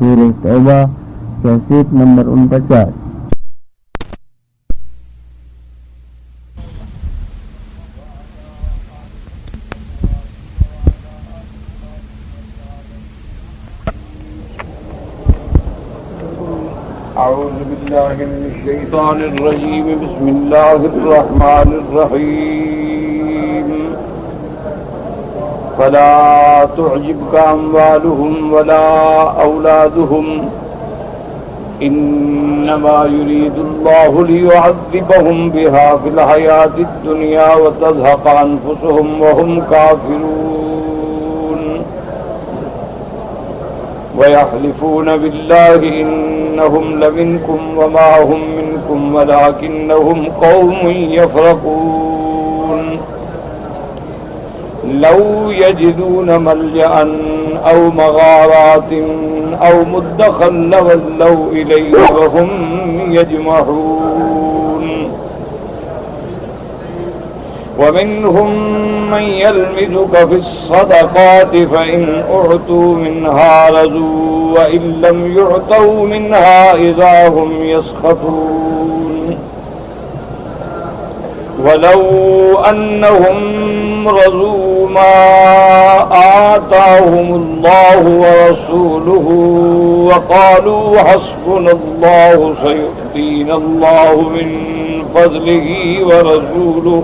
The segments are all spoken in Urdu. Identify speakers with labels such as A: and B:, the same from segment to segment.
A: سورہ توبہ کیسٹ نمبر 49۔
B: اعوذ باللہ من الشیطان الرجیم، بسم اللہ الرحمن الرحیم۔ فلا تعجبک اموالهم ولا اولادهم انما يريد الله ليعذبهم بها في الحياة الدنيا وتزهق انفسهم وهم كافرون ويحلفون بالله إنهم لمنكم وما هم منكم ولكنهم قوم يفرقون لو يجدون ملجأ أو مغارات أو مدخلا لولوا إليه وهم يجمحون ومنهم من يلمزك في الصدقات فإن أعطوا منها رضوا وإن لم يعطوا منها إذا هم يسخطون ولو أنهم رضوا ما آتاهم الله ورسوله وقالوا حسبنا الله سيؤتينا الله من فضله ورسوله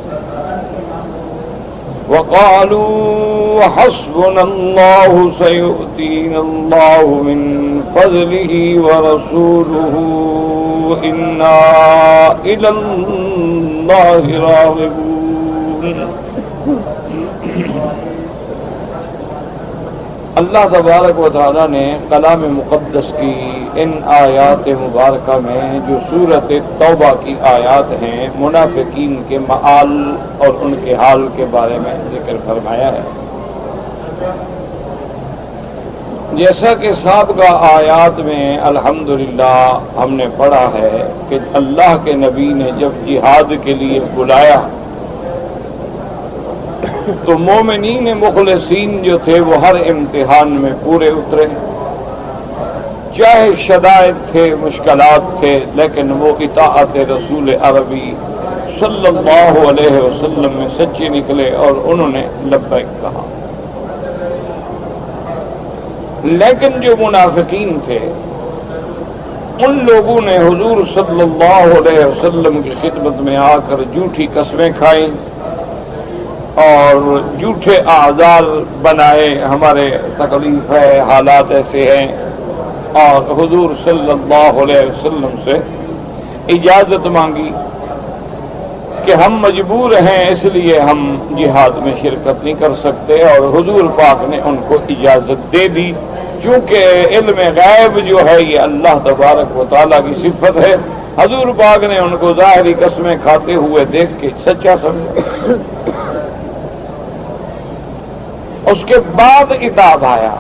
B: وقالوا حسبنا الله سيؤتينا الله من فضله ورسوله إنا إلى الله راغبون۔ اللہ تبارک و تعالیٰ نے کلام مقدس کی ان آیات مبارکہ میں جو سورۃ توبہ کی آیات ہیں منافقین کے مآل اور ان کے حال کے بارے میں ذکر فرمایا ہے۔ جیسا کہ سابقہ آیات میں الحمدللہ ہم نے پڑھا ہے کہ اللہ کے نبی نے جب جہاد کے لیے بلایا تو مومنین مخلصین جو تھے وہ ہر امتحان میں پورے اترے، چاہے شدائد تھے، مشکلات تھے، لیکن وہ اطاعت رسول عربی صلی اللہ علیہ وسلم میں سچے نکلے اور انہوں نے لبیک کہا۔ لیکن جو منافقین تھے ان لوگوں نے حضور صلی اللہ علیہ وسلم کی خدمت میں آ کر جھوٹی قسمیں کھائیں اور جھوٹے اعذار بنائے، ہمارے تکلیف ہے، حالات ایسے ہیں، اور حضور صلی اللہ علیہ وسلم سے اجازت مانگی کہ ہم مجبور ہیں اس لیے ہم جہاد میں شرکت نہیں کر سکتے، اور حضور پاک نے ان کو اجازت دے دی، چونکہ علم غیب جو ہے یہ اللہ تبارک و تعالیٰ کی صفت ہے۔ حضور پاک نے ان کو ظاہری قسمیں کھاتے ہوئے دیکھ کے سچا سمجھا، اس کے بعد عتاب آیا،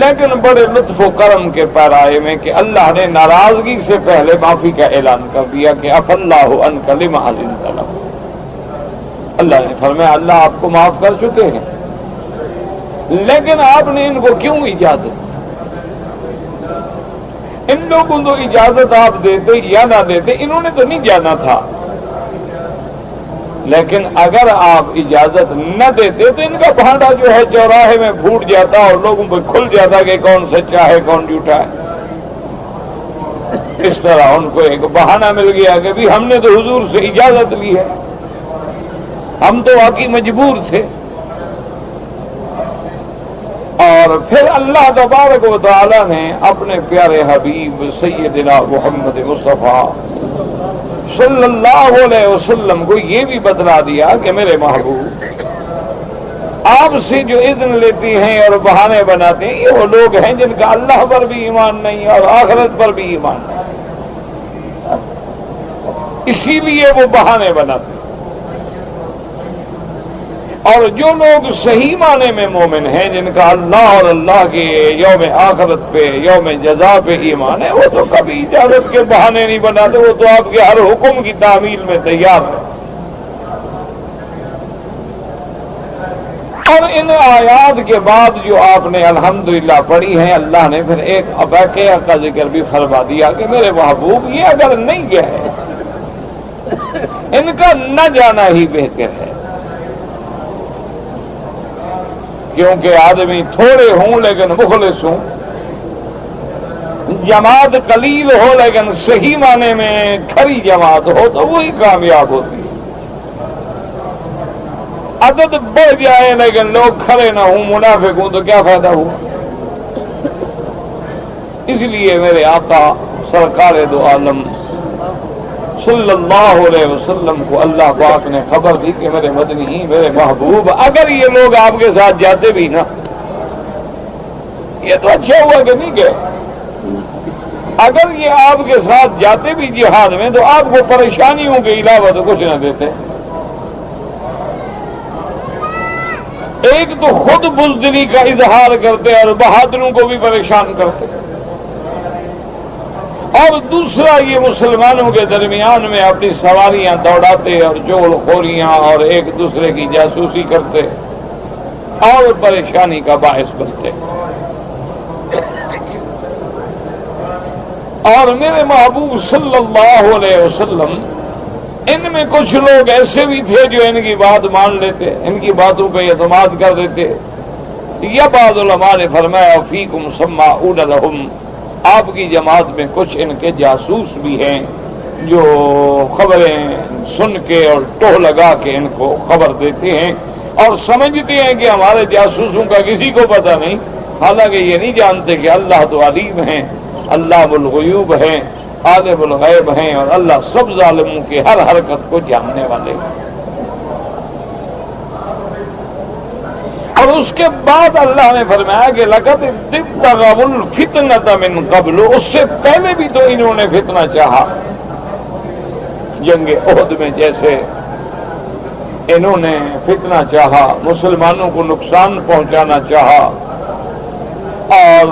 B: لیکن بڑے لطف و کرم کے پیرائے میں کہ اللہ نے ناراضگی سے پہلے معافی کا اعلان کر دیا کہ عفا اللہ عنک لما اذنت لهم۔ اللہ نے فرمایا اللہ آپ کو معاف کر چکے ہیں، لیکن آپ نے ان کو کیوں اجازت؟ ان لوگوں کو اجازت آپ دیتے یا نہ دیتے انہوں نے تو نہیں جانا تھا، لیکن اگر آپ اجازت نہ دیتے تو ان کا بھانڈا جو ہے چوراہے میں پھوٹ جاتا اور لوگوں پہ کھل جاتا کہ کون سچا ہے کون جھوٹا ہے۔ اس طرح ان کو ایک بہانہ مل گیا کہ بھی ہم نے تو حضور سے اجازت لی ہے، ہم تو واقعی مجبور تھے۔ اور پھر اللہ تبارک و تعالی نے اپنے پیارے حبیب سیدنا محمد مصطفیٰ صلی اللہ علیہ وسلم کو یہ بھی بتلا دیا کہ میرے محبوب آپ سے جو اذن لیتی ہیں اور بہانے بناتے ہیں یہ وہ لوگ ہیں جن کا اللہ پر بھی ایمان نہیں اور آخرت پر بھی ایمان نہیں، اسی لیے وہ بہانے بناتے ہیں۔ اور جو لوگ صحیح معنی میں مومن ہیں، جن کا اللہ اور اللہ کے یوم آخرت پہ یوم جزا پہ ایمان ہے، وہ تو کبھی اجازت کے بہانے نہیں بناتے، وہ تو آپ کے ہر حکم کی تعمیل میں تیار ہے۔ اور ان آیات کے بعد جو آپ نے الحمدللہ پڑھی ہیں، اللہ نے پھر ایک واقعہ کا ذکر بھی فرما دیا کہ میرے محبوب یہ اگر نہیں گئے ان کا نہ جانا ہی بہتر ہے، کیونکہ آدمی تھوڑے ہوں لیکن مخلص ہوں، جماعت قلیل ہو لیکن صحیح معنی میں کھری جماعت ہو تو وہی کامیاب ہوتی ہے۔ عدد بڑھ جائے لیکن لوگ کھڑے نہ ہوں، منافق ہوں، تو کیا فائدہ ہوا؟ اس لیے میرے آقا سرکار دو عالم صلی اللہ علیہ وسلم کو اللہ پاک نے خبر دی کہ میرے مدنی، میرے محبوب، اگر یہ لوگ آپ کے ساتھ جاتے بھی نا، یہ تو اچھا ہوا کہ نہیں گئے، اگر یہ آپ کے ساتھ جاتے بھی جہاد میں تو آپ کو پریشانیوں کے علاوہ تو کچھ نہ دیتے۔ ایک تو خود بزدلی کا اظہار کرتے اور بہادروں کو بھی پریشان کرتے، اور دوسرا یہ مسلمانوں کے درمیان میں اپنی سواریاں دوڑاتے اور چغل خوریاں اور ایک دوسرے کی جاسوسی کرتے اور پریشانی کا باعث بنتے۔ اور میرے محبوب صلی اللہ علیہ وسلم، ان میں کچھ لوگ ایسے بھی تھے جو ان کی بات مان لیتے، ان کی باتوں پہ اعتماد کر دیتے، یا بعض علماء نے فرمایا فیکم سماعون لہم، آپ کی جماعت میں کچھ ان کے جاسوس بھی ہیں جو خبریں سن کے اور ٹوہ لگا کے ان کو خبر دیتے ہیں اور سمجھتے ہیں کہ ہمارے جاسوسوں کا کسی کو پتہ نہیں، حالانکہ یہ نہیں جانتے کہ اللہ تو علیم ہیں، اللہ الغیوب ہیں، عالم الغیب ہیں، اور اللہ سب ظالموں کی ہر حرکت کو جاننے والے ہیں۔ اور اس کے بعد اللہ نے فرمایا کہ لقد ابتغوا الفتنة من قبل، اس سے پہلے بھی تو انہوں نے فتنہ چاہا، جنگ احد میں جیسے انہوں نے فتنہ چاہا، مسلمانوں کو نقصان پہنچانا چاہا، اور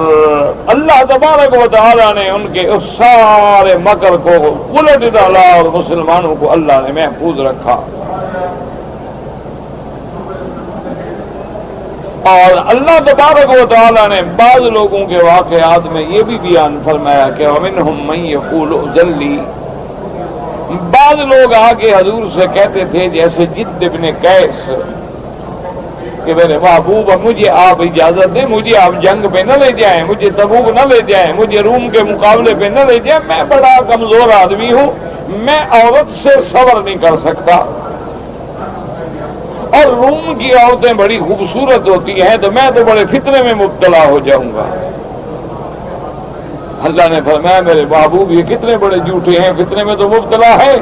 B: اللہ تبارک و تعالیٰ نے ان کے اس سارے مکر کو الٹ ڈالا اور مسلمانوں کو اللہ نے محفوظ رکھا۔ اور اللہ تبارک و تعالیٰ نے بعض لوگوں کے واقعات میں یہ بھی بیان فرمایا کہ ومنہم من یقول ائذن لی، بعض لوگ آ کے حضور سے کہتے تھے جیسے جد ابن قیس کہ میرے محبوب مجھے آپ اجازت دیں، مجھے آپ جنگ پہ نہ لے جائیں، مجھے تبوک نہ لے جائیں، مجھے روم کے مقابلے پہ نہ لے جائیں، میں بڑا کمزور آدمی ہوں، میں عورت سے صبر نہیں کر سکتا، اور روم کی عورتیں بڑی خوبصورت ہوتی ہیں تو میں تو بڑے فتنے میں مبتلا ہو جاؤں گا۔ اللہ نے فرمایا میرے محبوب یہ کتنے بڑے جھوٹے ہیں، فتنے میں تو مبتلا ہے،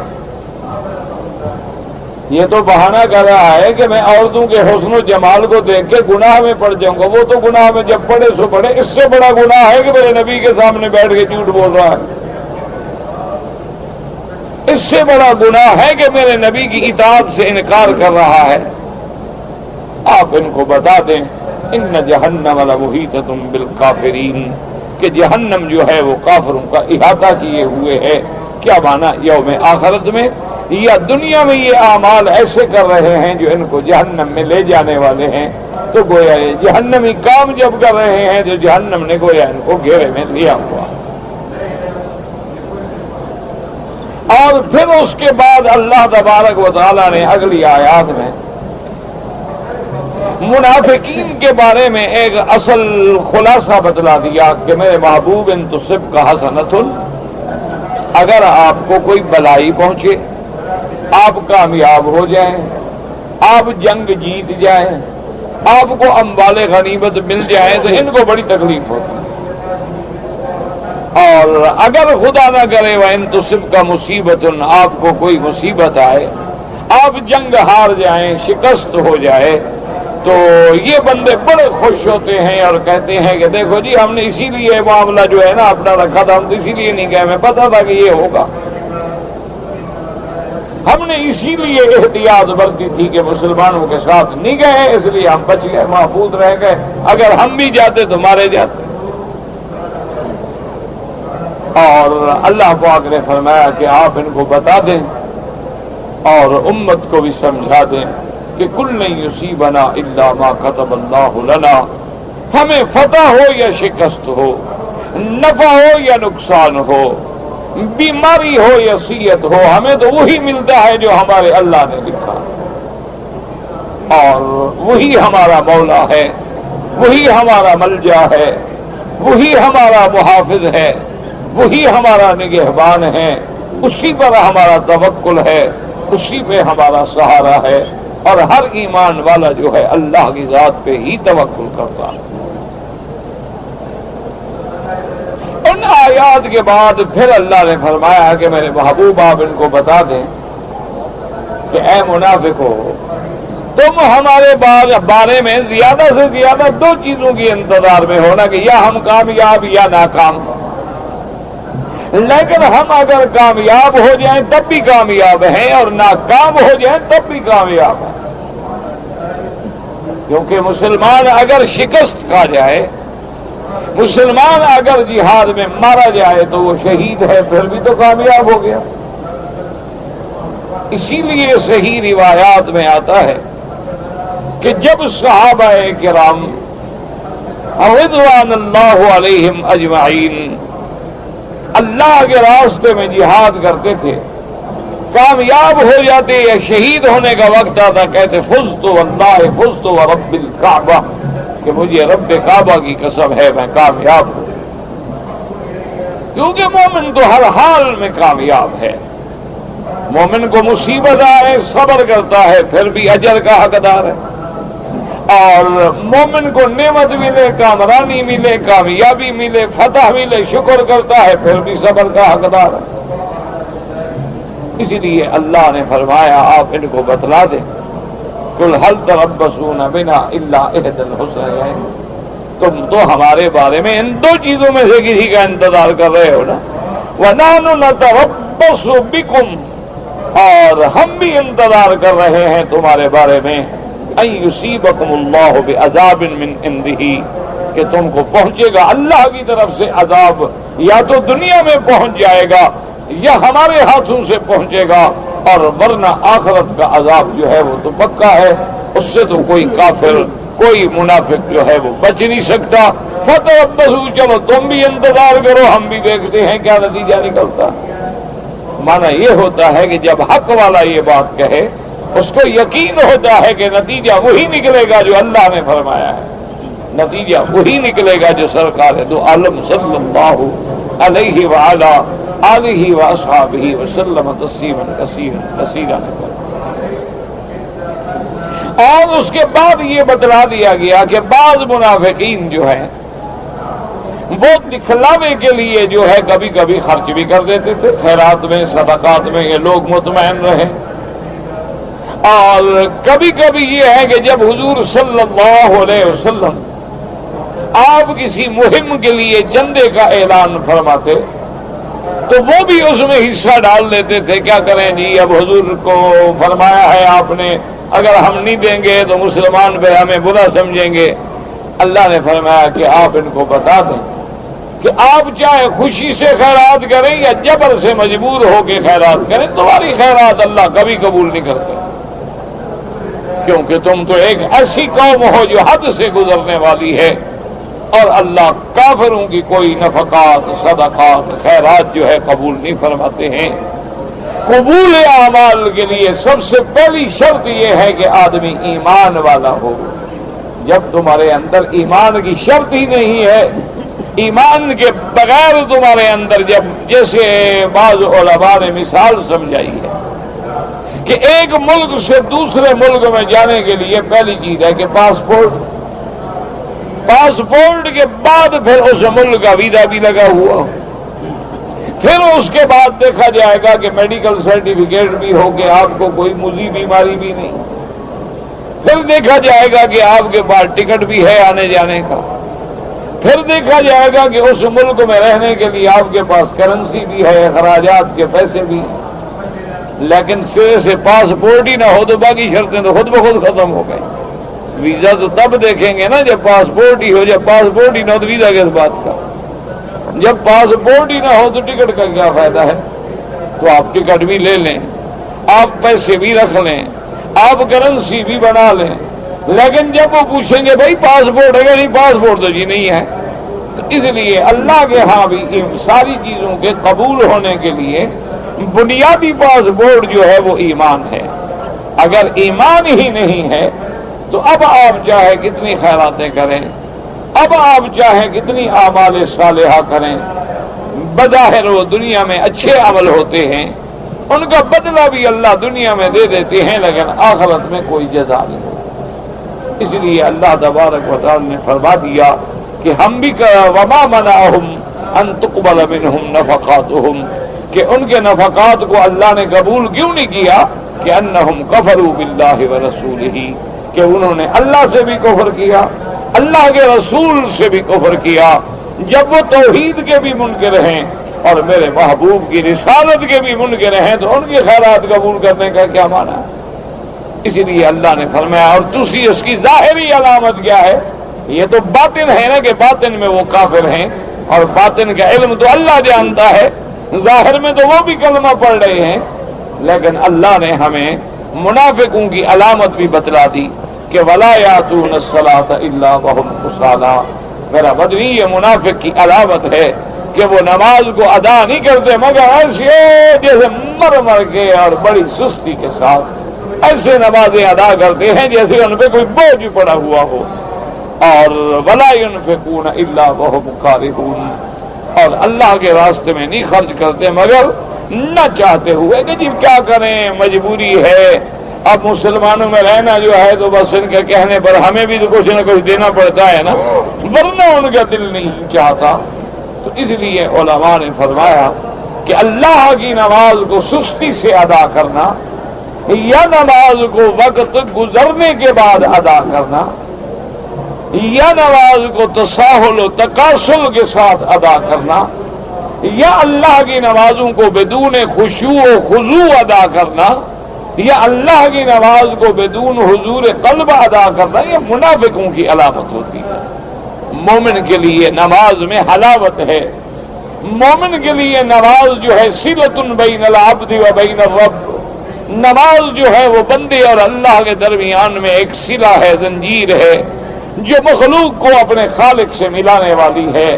B: یہ تو بہانہ کر رہا ہے کہ میں عورتوں کے حسن و جمال کو دیکھ کے گناہ میں پڑ جاؤں گا۔ وہ تو گناہ میں جب پڑے سو پڑے، اس سے بڑا گناہ ہے کہ میرے نبی کے سامنے بیٹھ کے جھوٹ بول رہا ہے، اس سے بڑا گناہ ہے کہ میرے نبی کی اطاعت سے انکار کر رہا ہے۔ آپ ان کو بتا دیں ان جہنم لمحیطۃ بالکافرین، کہ جہنم جو ہے وہ کافروں کا احاطہ کیے ہوئے ہے۔ کیا مانا؟ یوم آخرت میں یا دنیا میں یہ اعمال ایسے کر رہے ہیں جو ان کو جہنم میں لے جانے والے ہیں، تو گویا یہ جہنمی کام جب کر رہے ہیں تو جہنم نے گویا ان کو گھیرے میں لیا ہوا۔ اور پھر اس کے بعد اللہ تبارک و تعالیٰ نے اگلی آیات میں منافقین کے بارے میں ایک اصل خلاصہ بتلا دیا کہ میرے محبوب ان تصبک حسنۃ، اگر آپ کو کوئی بلائی پہنچے، آپ کامیاب ہو جائیں، آپ جنگ جیت جائیں، آپ کو اموال غنیمت مل جائے تو ان کو بڑی تکلیف ہوتی ہے، اور اگر خدا نہ کرے وَإِن تُصِبْكَ مُصِیبَةٌ، آپ کو کوئی مصیبت آئے، آپ جنگ ہار جائیں، شکست ہو جائے، تو یہ بندے بڑے خوش ہوتے ہیں اور کہتے ہیں کہ دیکھو جی ہم نے اسی لیے معاملہ جو ہے نا اپنا رکھا تھا، ہم تو اسی لیے نہیں گئے، ہمیں پتا تھا کہ یہ ہوگا، ہم نے اسی لیے احتیاط برتی تھی کہ مسلمانوں کے ساتھ نہیں گئے، اس لیے ہم بچ گئے، محفوظ رہ گئے، اگر ہم بھی جاتے تو مارے جاتے۔ اور اللہ پاک نے فرمایا کہ آپ ان کو بتا دیں اور امت کو بھی سمجھا دیں کہ کل یصیبنا الا ما كتب اللہ لنا، ہمیں فتح ہو یا شکست ہو، نفع ہو یا نقصان ہو، بیماری ہو یا صحت ہو، ہمیں تو وہی ملتا ہے جو ہمارے اللہ نے لکھا، اور وہی ہمارا مولا ہے، وہی ہمارا ملجا ہے، وہی ہمارا محافظ ہے، وہی ہمارا نگہبان ہے، اسی پر ہمارا توکل ہے، اسی پہ ہمارا سہارا ہے، اور ہر ایمان والا جو ہے اللہ کی ذات پہ ہی توکل کرتا ہے۔ ان آیات کے بعد پھر اللہ نے فرمایا کہ میرے محبوب آپ ان کو بتا دیں کہ اے منافقو، تم ہمارے بارے میں زیادہ سے زیادہ دو چیزوں کی انتظار میں ہونا کہ یا ہم کامیاب یا ناکام، لیکن ہم اگر کامیاب ہو جائیں تب بھی کامیاب ہیں اور ناکام ہو جائیں تب بھی کامیاب ہیں، کیونکہ مسلمان اگر شکست کھا جائے، مسلمان اگر جہاد میں مارا جائے تو وہ شہید ہے، پھر بھی تو کامیاب ہو گیا۔ اسی لیے صحیح روایات میں آتا ہے کہ جب صحابہ کرام رضوان اللہ علیہم اجمعین اللہ کے راستے میں جہاد کرتے تھے، کامیاب ہو جاتے یا شہید ہونے کا وقت آتا، کہتے فزت واللہ فزت ورب الکعبہ، کہ مجھے رب کعبہ کی قسم ہے میں کامیاب ہوں، کیونکہ مومن تو ہر حال میں کامیاب ہے۔ مومن کو مصیبت آئے صبر کرتا ہے پھر بھی اجر کا حقدار ہے، اور مومن کو نعمت ملے، کامرانی ملے، کامیابی ملے، فتح ملے، شکر کرتا ہے پھر بھی صبر کا حقدار ہے۔ اسی لیے اللہ نے فرمایا آپ ان کو بتلا دیں، قل هل تربصون بنا الا احدى الحسنيين، تم تو ہمارے بارے میں ان دو چیزوں میں سے کسی کا انتظار کر رہے ہو نا، ونحن نتربص بكم، اور ہم بھی انتظار کر رہے ہیں تمہارے بارے میں، ان یصیبکم اللہ بعذاب من عنده، کہ تم کو پہنچے گا اللہ کی طرف سے عذاب، یا تو دنیا میں پہنچ جائے گا یا ہمارے ہاتھوں سے پہنچے گا، اور ورنہ آخرت کا عذاب جو ہے وہ تو پکا ہے، اس سے تو کوئی کافر کوئی منافق جو ہے وہ بچ نہیں سکتا۔ فتربصوا، چلو تم بھی انتظار کرو، ہم بھی دیکھتے ہیں کیا نتیجہ نکلتا۔ مانا یہ ہوتا ہے کہ جب حق والا یہ بات کہے اس کو یقین ہوتا ہے کہ نتیجہ وہی نکلے گا جو اللہ نے فرمایا ہے، نتیجہ وہی نکلے گا جو سرکار دو عالم صلی اللہ علیہ وعلی آلہ واصحابہ وسلم تسلیما کثیرا نے فرمایا۔ اور اس کے بعد یہ بتلا دیا گیا کہ بعض منافقین جو ہیں وہ دکھلاوے کے لیے جو ہے کبھی کبھی خرچ بھی کر دیتے تھے خیرات میں، صدقات میں، کہ لوگ مطمئن رہیں، اور کبھی کبھی یہ ہے کہ جب حضور صلی اللہ علیہ وسلم آپ کسی مہم کے لیے چندے کا اعلان فرماتے تو وہ بھی اس میں حصہ ڈال دیتے تھے۔ کیا کریں جی، اب حضور کو فرمایا ہے آپ نے اگر ہم نہیں دیں گے تو مسلمان پہ ہمیں برا سمجھیں گے۔ اللہ نے فرمایا کہ آپ ان کو بتا دیں کہ آپ چاہے خوشی سے خیرات کریں یا جبر سے مجبور ہو کے خیرات کریں، تمہاری خیرات اللہ کبھی قبول نہیں کرتے، کیونکہ تم تو ایک ایسی قوم ہو جو حد سے گزرنے والی ہے، اور اللہ کافروں کی کوئی نفقات، صدقات، خیرات جو ہے قبول نہیں فرماتے ہیں۔ قبول اعمال کے لیے سب سے پہلی شرط یہ ہے کہ آدمی ایمان والا ہو۔ جب تمہارے اندر ایمان کی شرط ہی نہیں ہے، ایمان کے بغیر تمہارے اندر، جب جیسے بعض علماء نے مثال سمجھائی ہے کہ ایک ملک سے دوسرے ملک میں جانے کے لیے پہلی چیز ہے کہ پاسپورٹ کے بعد پھر اس ملک کا ویزا بھی لگا ہوا، پھر اس کے بعد دیکھا جائے گا کہ میڈیکل سرٹیفکیٹ بھی ہو کہ آپ کو کوئی مزید بیماری بھی نہیں، پھر دیکھا جائے گا کہ آپ کے پاس ٹکٹ بھی ہے آنے جانے کا، پھر دیکھا جائے گا کہ اس ملک میں رہنے کے لیے آپ کے پاس کرنسی بھی ہے، اخراجات کے پیسے بھی، لیکن سرے سے پاسپورٹ ہی نہ ہو تو باقی شرطیں تو خود بخود ختم ہو گئی۔ ویزا تو تب دیکھیں گے نا جب پاسپورٹ ہی ہو، جب پاسپورٹ ہی نہ ہو تو ویزا کس بات کا، جب پاسپورٹ ہی نہ ہو تو ٹکٹ کا کیا فائدہ ہے۔ تو آپ ٹکٹ بھی لے لیں، آپ پیسے بھی رکھ لیں، آپ کرنسی بھی بنا لیں، لیکن جب وہ پوچھیں گے بھائی پاسپورٹ ہے کہ نہیں، پاسپورٹ تو جی نہیں ہے. تو اس لیے اللہ کے ہاں بھی ان ساری چیزوں کے قبول ہونے کے لیے بنیادی پاسپورٹ جو ہے وہ ایمان ہے. اگر ایمان ہی نہیں ہے تو اب آپ چاہے کتنی خیراتیں کریں، اب آپ چاہے کتنی اعمال صالحہ کریں، بظاہر وہ دنیا میں اچھے عمل ہوتے ہیں، ان کا بدلہ بھی اللہ دنیا میں دے دیتے ہیں، لیکن آخرت میں کوئی جزا نہیں. اس لیے اللہ تبارک و تعالی نے فرما دیا کہ ہم بھی وما منعہم ان تقبل منہم نفقاتہم، کہ ان کے نفقات کو اللہ نے قبول کیوں نہیں کیا، کہ انہم کفروا باللہ ورسولہ، کہ انہوں نے اللہ سے بھی کفر کیا، اللہ کے رسول سے بھی کفر کیا. جب وہ توحید کے بھی منکر ہیں اور میرے محبوب کی رسالت کے بھی منکر ہیں تو ان کی خیرات قبول کرنے کا کیا معنی ہے؟ اسی لیے اللہ نے فرمایا اور تسی اس کی ظاہری علامت کیا ہے؟ یہ تو باطن ہے نا، کہ باطن میں وہ کافر ہیں اور باطن کا علم تو اللہ جانتا ہے، ظاہر میں تو وہ بھی کلمہ پڑھ رہے ہیں. لیکن اللہ نے ہمیں منافقوں کی علامت بھی بتلا دی کہ ولا یاتون الصلاۃ الا وهم کسالى. میرا بدنی یہ منافق کی علامت ہے کہ وہ نماز کو ادا نہیں کرتے مگر ایسے جیسے مر کے اور بڑی سستی کے ساتھ ایسے نمازیں ادا کرتے ہیں جیسے ان پہ کوئی بوجھ پڑا ہوا ہو. اور ولا ينفقون الا وهم كارهون، اور اللہ کے راستے میں نہیں خرچ کرتے مگر نہ چاہتے ہوئے کہ جی کیا کریں، مجبوری ہے. اب مسلمانوں میں رہنا جو ہے تو بس ان کے کہنے پر ہمیں بھی تو کچھ نہ کچھ دینا پڑتا ہے نا، ورنہ ان کا دل نہیں چاہتا. تو اس لیے علماء نے فرمایا کہ اللہ کی نماز کو سستی سے ادا کرنا یا نماز کو وقت گزرنے کے بعد ادا کرنا یا نماز کو تساہل و تکاسل کے ساتھ ادا کرنا یا اللہ کی نمازوں کو بدون خشوع و خضوع ادا کرنا یا اللہ کی نماز کو بدون حضور قلب ادا کرنا، یہ منافقوں کی علامت ہوتی ہے. مومن کے لیے نماز میں حلاوت ہے. مومن کے لیے نماز جو ہے صلۃ بین العبد و بین الرب، نماز جو ہے وہ بندے اور اللہ کے درمیان میں ایک صلہ ہے، زنجیر ہے جو مخلوق کو اپنے خالق سے ملانے والی ہے،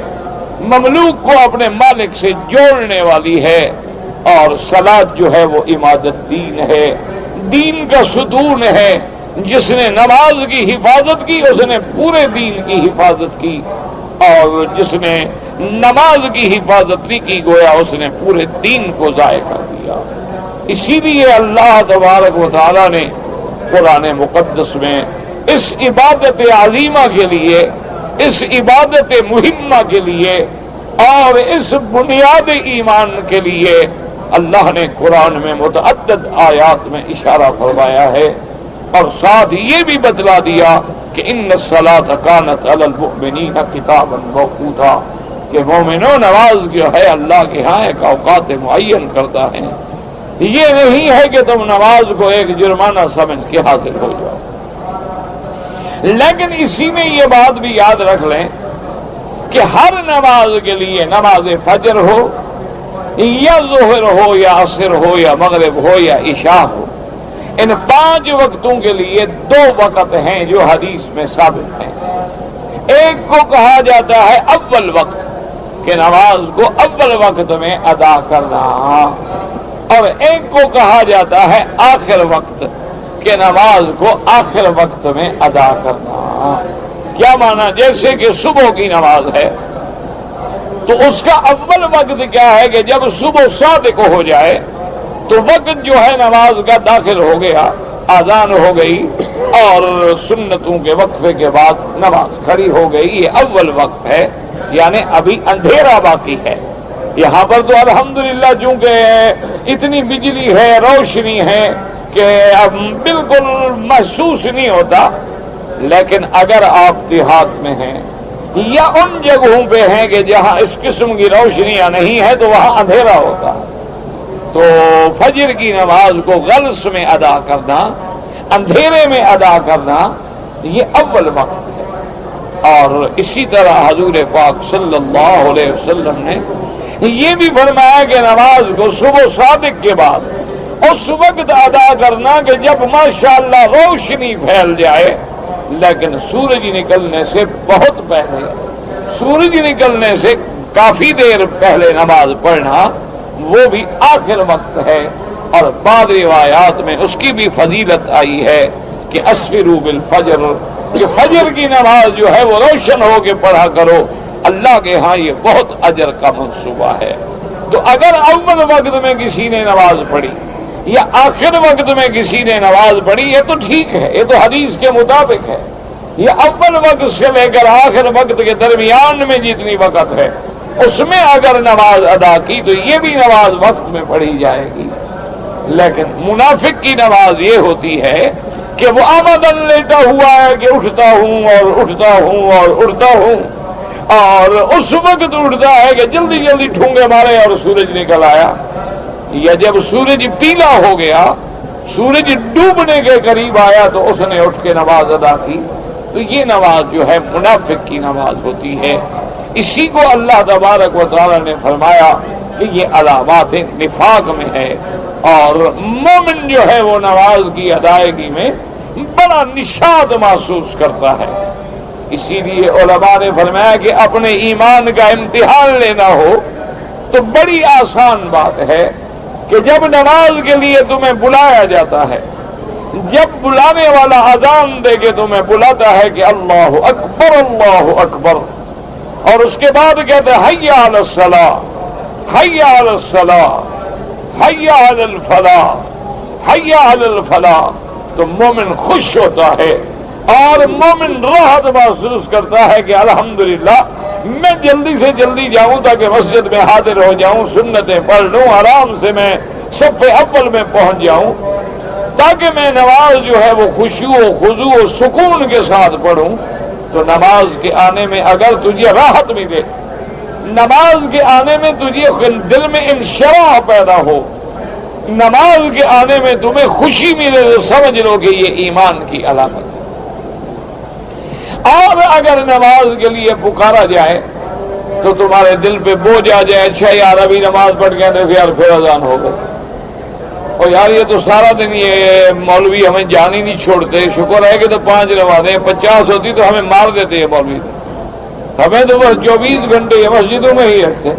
B: مملوک کو اپنے مالک سے جوڑنے والی ہے. اور صلاۃ جو ہے وہ عمادت دین ہے، دین کا ستون ہے. جس نے نماز کی حفاظت کی اس نے پورے دین کی حفاظت کی، اور جس نے نماز کی حفاظت نہیں کی گویا اس نے پورے دین کو ضائع کر دیا. اسی لیے اللہ تبارک و تعالی نے قرآن مقدس میں اس عبادت عظیمہ کے لیے، اس عبادت مہمہ کے لیے اور اس بنیاد ایمان کے لیے اللہ نے قرآن میں متعدد آیات میں اشارہ فرمایا ہے، اور ساتھ یہ بھی بتلا دیا کہ ان الصلاۃ کانت علی المؤمنین کتابا موقوتا، کہ مومنوں نماز جو ہے اللہ کے ہاں ایک اوقات معین کرتا ہے. یہ نہیں ہے کہ تم نماز کو ایک جرمانہ سمجھ کے حاضر ہو جاؤ. لیکن اسی میں یہ بات بھی یاد رکھ لیں کہ ہر نماز کے لیے، نماز فجر ہو یا ظہر ہو یا عصر ہو یا مغرب ہو یا عشاء ہو، ان 5 وقتوں کے لیے 2 وقت ہیں جو حدیث میں ثابت ہیں. ایک کو کہا جاتا ہے اول وقت، کہ نماز کو اول وقت میں ادا کرنا، اور ایک کو کہا جاتا ہے آخر وقت، کہ نماز کو آخر وقت میں ادا کرنا. کیا معنی؟ جیسے کہ صبح کی نماز ہے تو اس کا اول وقت کیا ہے کہ جب صبح صادق ہو جائے تو وقت جو ہے نماز کا داخل ہو گیا، اذان ہو گئی اور سنتوں کے وقفے کے بعد نماز کھڑی ہو گئی. یہ اول وقت ہے، یعنی ابھی اندھیرا باقی ہے. یہاں پر تو الحمدللہ چونکہ اتنی بجلی ہے، روشنی ہے کہ اب بالکل محسوس نہیں ہوتا. لیکن اگر آپ دیہات میں ہیں یا ان جگہوں پہ ہیں کہ جہاں اس قسم کی روشنیاں نہیں ہے تو وہاں اندھیرا ہوتا، تو فجر کی نماز کو غلس میں ادا کرنا، اندھیرے میں ادا کرنا، یہ اول وقت ہے. اور اسی طرح حضور پاک صلی اللہ علیہ وسلم نے یہ بھی فرمایا کہ نماز کو صبح صادق کے بعد اس وقت ادا کرنا کہ جب ماشاءاللہ روشنی پھیل جائے، لیکن سورج نکلنے سے بہت پہلے، سورج نکلنے سے کافی دیر پہلے نماز پڑھنا وہ بھی آخر وقت ہے۔ اور بعض روایات میں اس کی بھی فضیلت آئی ہے کہ اسفروا بالفجر، کہ فجر کی نماز جو ہے وہ روشن ہو کے پڑھا کرو، اللہ کے ہاں یہ بہت اجر کا منصوبہ ہے۔ تو اگر اول وقت میں کسی نے نماز پڑھی یا آخر وقت میں کسی نے نماز پڑھی، یہ تو ٹھیک ہے، یہ تو حدیث کے مطابق ہے۔ یہ اول وقت سے لے کر آخر وقت کے درمیان میں جتنی وقت ہے اس میں اگر نماز ادا کی تو یہ بھی نماز وقت میں پڑھی جائے گی۔ لیکن منافق کی نماز یہ ہوتی ہے کہ وہ آمدن لیتا ہوا ہے کہ اٹھتا ہوں اور اٹھتا ہوں اور اٹھتا ہوں، اور اس وقت اٹھتا ہے کہ جلدی جلدی ٹھونگے مارے اور سورج نکل آیا، یا جب سورج پیلا ہو گیا، سورج ڈوبنے کے قریب آیا تو اس نے اٹھ کے نماز ادا کی، تو یہ نماز جو ہے منافق کی نماز ہوتی ہے۔ اسی کو اللہ تبارک و تعالی نے فرمایا کہ یہ علامات نفاق میں ہے، اور مومن جو ہے وہ نماز کی ادائیگی میں بڑا نشاط محسوس کرتا ہے۔ اسی لیے علماء نے فرمایا کہ اپنے ایمان کا امتحان لینا ہو تو بڑی آسان بات ہے کہ جب نماز کے لیے تمہیں بلایا جاتا ہے، جب بلانے والا اذان دے کے تمہیں بلاتا ہے کہ اللہ اکبر اللہ اکبر، اور اس کے بعد کہتے ہیں حی علی الصلاۃ حی علی الصلاۃ حی علی الفلاح حی علی الفلاح، تو مومن خوش ہوتا ہے اور مومن راحت محسوس کرتا ہے کہ الحمدللہ میں جلدی سے جلدی جاؤں تاکہ مسجد میں حاضر ہو جاؤں، سنتیں پڑھ لوں، آرام سے میں صف اول میں پہنچ جاؤں، تاکہ میں نماز جو ہے وہ خشوع و خضوع و سکون کے ساتھ پڑھوں۔ تو نماز کے آنے میں اگر تجھے راحت ملے، نماز کے آنے میں تجھے دل میں انشراح پیدا ہو، نماز کے آنے میں تمہیں خوشی ملے، تو سمجھ لو کہ یہ ایمان کی علامت ہے۔ اور اگر نماز کے لیے پکارا جائے تو تمہارے دل پہ بوجھ آ جائے، اچھا یار ابھی نماز پڑھ کے دیکھ یار پھر اذان ہو گئی، اور یار یہ تو سارا دن یہ مولوی ہمیں جان ہی نہیں چھوڑتے، شکر ہے کہ تو 5 نمازیں 50 ہوتی تو ہمیں مار دیتے ہیں مولوی، ہمیں تو بس 24 گھنٹے یہ مسجدوں میں ہی رکھتے،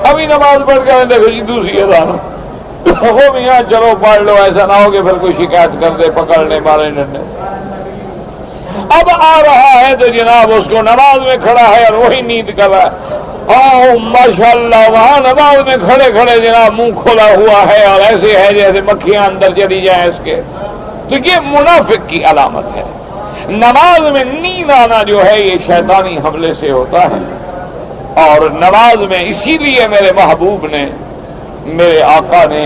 B: ابھی نماز پڑھ کے دیکھو جی دوسری اذان، وہ بھی یہاں چلو پڑھ لو، ایسا نہ ہو کہ پھر کوئی شکایت کر دے، پکڑنے مارے ڈنڈے۔ اب آ رہا ہے تو جناب اس کو نماز میں کھڑا ہے اور وہی نیند کر رہا ہے، ماشاءاللہ وہاں نماز میں کھڑے کھڑے جناب منہ کھولا ہوا ہے اور ایسے ہے جیسے مکھیاں اندر چلی جائیں اس کے، تو یہ منافق کی علامت ہے۔ نماز میں نیند آنا جو ہے یہ شیطانی حملے سے ہوتا ہے، اور نماز میں اسی لیے میرے محبوب نے، میرے آقا نے،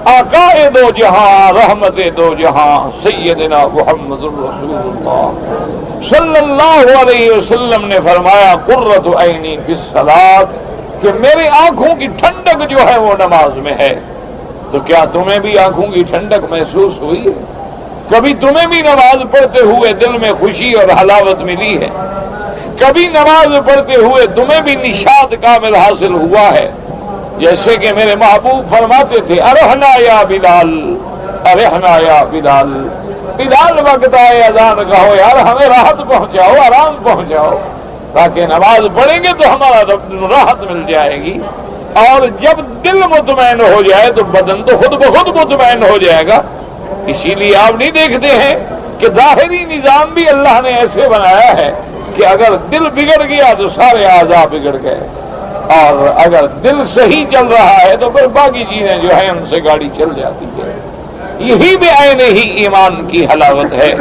B: آقا دو جہاں رحمت دو جہاں سیدنا محمد الرسول اللہ صلی اللہ علیہ وسلم نے فرمایا قرۃ عینی فی الصلاۃ، کہ میری آنکھوں کی ٹھنڈک جو ہے وہ نماز میں ہے۔ تو کیا تمہیں بھی آنکھوں کی ٹھنڈک محسوس ہوئی ہے؟ کبھی تمہیں بھی نماز پڑھتے ہوئے دل میں خوشی اور حلاوت ملی ہے؟ کبھی نماز پڑھتے ہوئے تمہیں بھی نشاط کامل حاصل ہوا ہے؟ جیسے کہ میرے محبوب فرماتے تھے ارحنا یا بلال ارحنا یا بلال، بلال وقت آئے اذان کہو یار ہمیں راحت پہنچاؤ، آرام پہنچاؤ، تاکہ نماز پڑھیں گے تو ہمارا راحت مل جائے گی، اور جب دل مطمئن ہو جائے تو بدن تو خود بخود مطمئن ہو جائے گا۔ اسی لیے آپ نہیں دیکھتے ہیں کہ ظاہری نظام بھی اللہ نے ایسے بنایا ہے کہ اگر دل بگڑ گیا تو سارے اعضاء بگڑ گئے، اور اگر دل صحیح چل رہا ہے تو پھر باقی چیزیں جو ہیں ان سے گاڑی چل جاتی ہے۔ یہی بھی عین ہی ایمان کی حلاوت ہے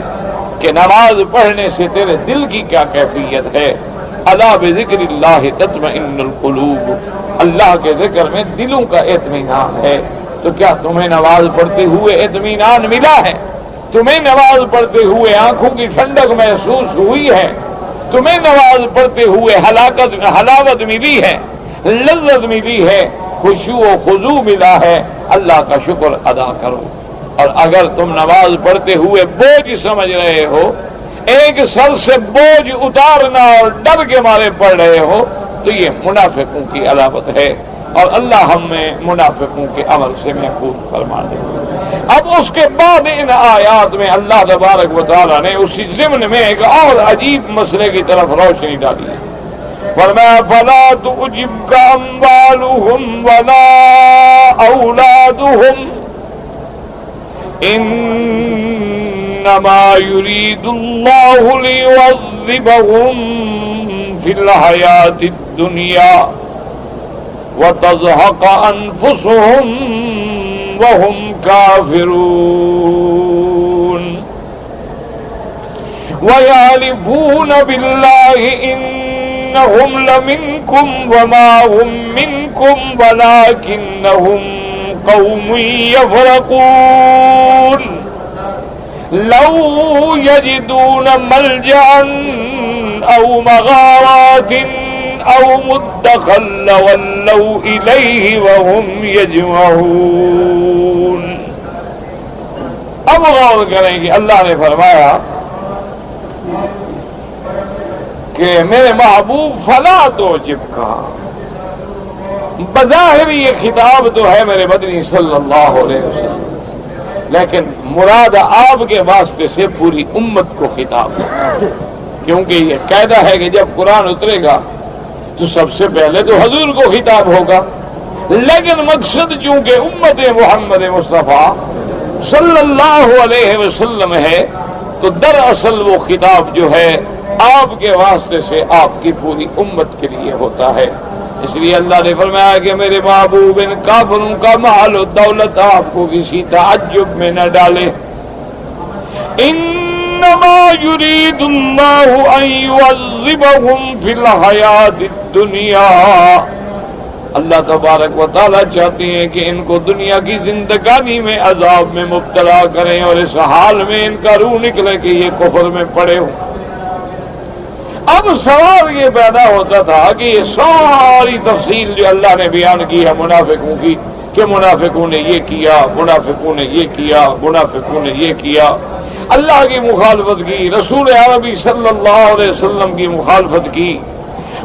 B: کہ نماز پڑھنے سے تیرے دل کی کیا کیفیت ہے۔ الا بذکر اللہ تطمئن القلوب، اللہ کے ذکر میں دلوں کا اطمینان ہے۔ تو کیا تمہیں نماز پڑھتے ہوئے اطمینان ملا ہے؟ تمہیں نماز پڑھتے ہوئے آنکھوں کی ٹھنڈک محسوس ہوئی ہے؟ تمہیں نماز پڑھتے ہوئے حلاوت ملی ہے، لذت ملی ہے، خشوع و خضوع ملا ہے؟ اللہ کا شکر ادا کرو۔ اور اگر تم نماز پڑھتے ہوئے بوجھ سمجھ رہے ہو، ایک سر سے بوجھ اتارنا اور ڈر کے مارے پڑھ رہے ہو، تو یہ منافقوں کی علامت ہے۔ اور اللہ ہمیں منافقوں کے عمل سے محفوظ فرما دے۔ اب اس کے بعد ان آیات میں اللہ تبارک و تعالیٰ نے اسی ضمن میں ایک اور عجیب مسئلے کی طرف روشنی ڈالی ہے۔ فرمایا فَلَا تُعْجِبْكَ أَمْوَالُهُمْ وَلَا أَوْلَادُهُمْ إِنَّمَا يُرِيدُ اللَّهُ لِيُعَذِّبَهُمْ فِي الْحَيَاةِ الدُّنْيَا وَتَزْهَقَ أَنفُسُهُمْ وَهُمْ كَافِرُونَ وَيَحْلِفُونَ بِاللَّهِ إِنَّهُمْ لَمِنكُمْ وَمَا هُمْ مِنكُمْ وَلَكِنَّهُمْ قَوْمٌ يَفْرَقُونَ لَوْ يَجِدُونَ مَلْجَأً أَوْ مَغَارَاتٍ أَوْ مُدَّخَلًا لَوَلَّوْا إِلَيْهِ وَهُمْ يَجْمَعُونَ۔ اب غور کریں کہ اللہ نے فرمایا کہ میرے محبوب فلا تعجب کا، بظاہر یہ خطاب تو ہے میرے مدنی صلی اللہ علیہ وسلم، لیکن مراد آپ کے واسطے سے پوری امت کو خطاب ہے، کیونکہ یہ قاعدہ ہے کہ جب قرآن اترے گا تو سب سے پہلے تو حضور کو خطاب ہوگا، لیکن مقصد چونکہ امت محمد مصطفیٰ صلی اللہ علیہ وسلم ہے تو دراصل وہ خطاب جو ہے آپ کے واسطے سے آپ کی پوری امت کے لیے ہوتا ہے۔ اس لیے اللہ نے فرمایا کہ میرے محبوب ان کافروں کا مال و دولت آپ کو کسی تعجب میں نہ ڈالے۔ انما یرید اللہ ان یعذبہم فی الحیاۃ الدنیا، اللہ تبارک و تعالیٰ چاہتے ہیں کہ ان کو دنیا کی زندگانی میں عذاب میں مبتلا کریں اور اس حال میں ان کا روح نکلے کہ یہ کفر میں پڑے ہوں۔ اب سوال یہ پیدا ہوتا تھا کہ یہ ساری تفصیل جو اللہ نے بیان کی ہے منافقوں کی، کہ منافقوں نے یہ کیا، منافقوں نے یہ کیا، منافقوں نے یہ کیا، اللہ کی مخالفت کی، رسول عربی صلی اللہ علیہ وسلم کی مخالفت کی،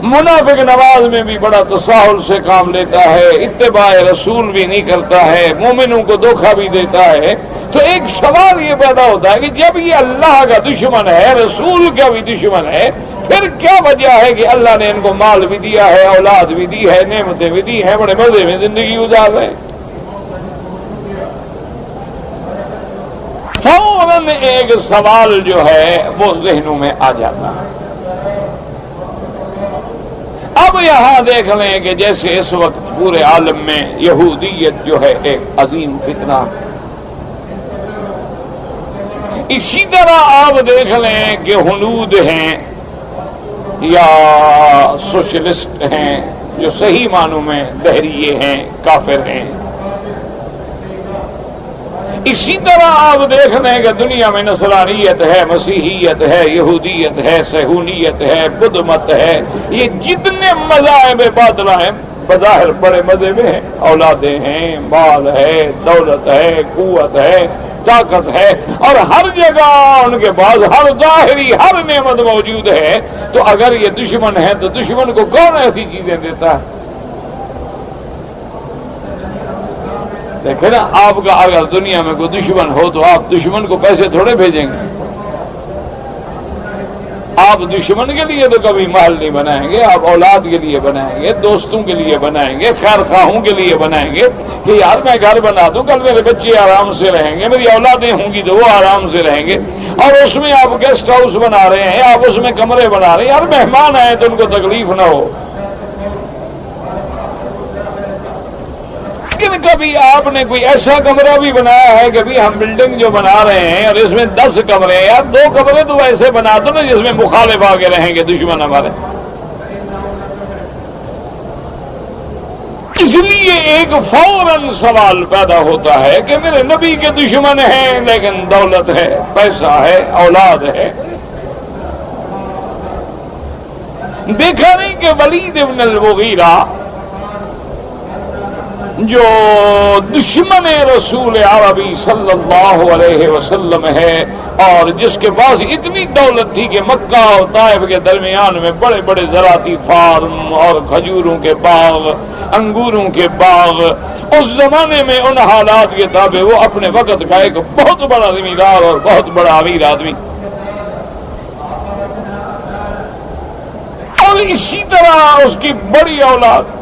B: منافق نماز میں بھی بڑا تساہل سے کام لیتا ہے، اتباع رسول بھی نہیں کرتا ہے، مومنوں کو دھوکہ بھی دیتا ہے۔ تو ایک سوال یہ پیدا ہوتا ہے کہ جب یہ اللہ کا دشمن ہے، رسول کا بھی دشمن ہے، پھر کیا وجہ ہے کہ اللہ نے ان کو مال بھی دیا ہے، اولاد بھی دی ہے، نعمتیں بھی دی ہیں، بڑے مزے میں زندگی گزار رہے ہیں؟ فوراً ایک سوال جو ہے وہ ذہنوں میں آ جاتا ہے۔ اب یہاں دیکھ لیں کہ جیسے اس وقت پورے عالم میں یہودیت جو ہے ایک عظیم فتنہ، اسی طرح آپ دیکھ لیں کہ ہنود ہیں یا سوشلسٹ ہیں جو صحیح معنوں میں دہریے ہیں، کافر ہیں۔ اسی طرح آپ دیکھ لیں کہ دنیا میں نصرانیت ہے، مسیحیت ہے، یہودیت ہے، صہیونیت ہے، بدھ مت ہے، یہ جتنے مذاہب باطلہ ہیں بظاہر بڑے مزے میں ہیں، اولادیں ہیں، مال ہے، دولت ہے، قوت ہے، طاقت ہے، اور ہر جگہ ان کے پاس ہر ظاہری ہر نعمت موجود ہے۔ تو اگر یہ دشمن ہے تو دشمن کو کون ایسی چیزیں دیتا ہے؟ دیکھیں نا، آپ کا اگر دنیا میں کوئی دشمن ہو تو آپ دشمن کو پیسے تھوڑے بھیجیں گے، آپ دشمن کے لیے تو کبھی محل نہیں بنائیں گے، آپ اولاد کے لیے بنائیں گے، دوستوں کے لیے بنائیں گے، خیر خواہوں کے لیے بنائیں گے کہ یار میں گھر بنا دوں، کل میرے بچے آرام سے رہیں گے، میری اولادیں ہوں گی تو وہ آرام سے رہیں گے، اور اس میں آپ گیسٹ ہاؤس بنا رہے ہیں، آپ اس میں کمرے بنا رہے ہیں، یار مہمان آئے تو ان کو تکلیف نہ ہو۔ لیکن کبھی آپ نے کوئی ایسا کمرہ بھی بنایا ہے کہ بھی ہم بلڈنگ جو بنا رہے ہیں اور اس میں 10 کمرے ہیں، یار 2 کمرے تو ایسے بنا دو نا جس میں مخالف آگے رہیں گے دشمن ہمارے۔ اس لیے ایک فوراً سوال پیدا ہوتا ہے کہ میرے نبی کے دشمن ہیں لیکن دولت ہے، پیسہ ہے، اولاد ہے۔ دیکھا نہیں کہ ولید بن المغیرہ جو دشمن رسول عربی صلی اللہ علیہ وسلم ہے، اور جس کے پاس اتنی دولت تھی کہ مکہ اور طائف کے درمیان میں بڑے بڑے زراعتی فارم اور کھجوروں کے باغ، انگوروں کے باغ، اس زمانے میں ان حالات کے تابع وہ اپنے وقت کا ایک بہت بڑا زمیندار اور بہت بڑا امیر آدمی، اور اسی طرح اس کی بڑی اولاد،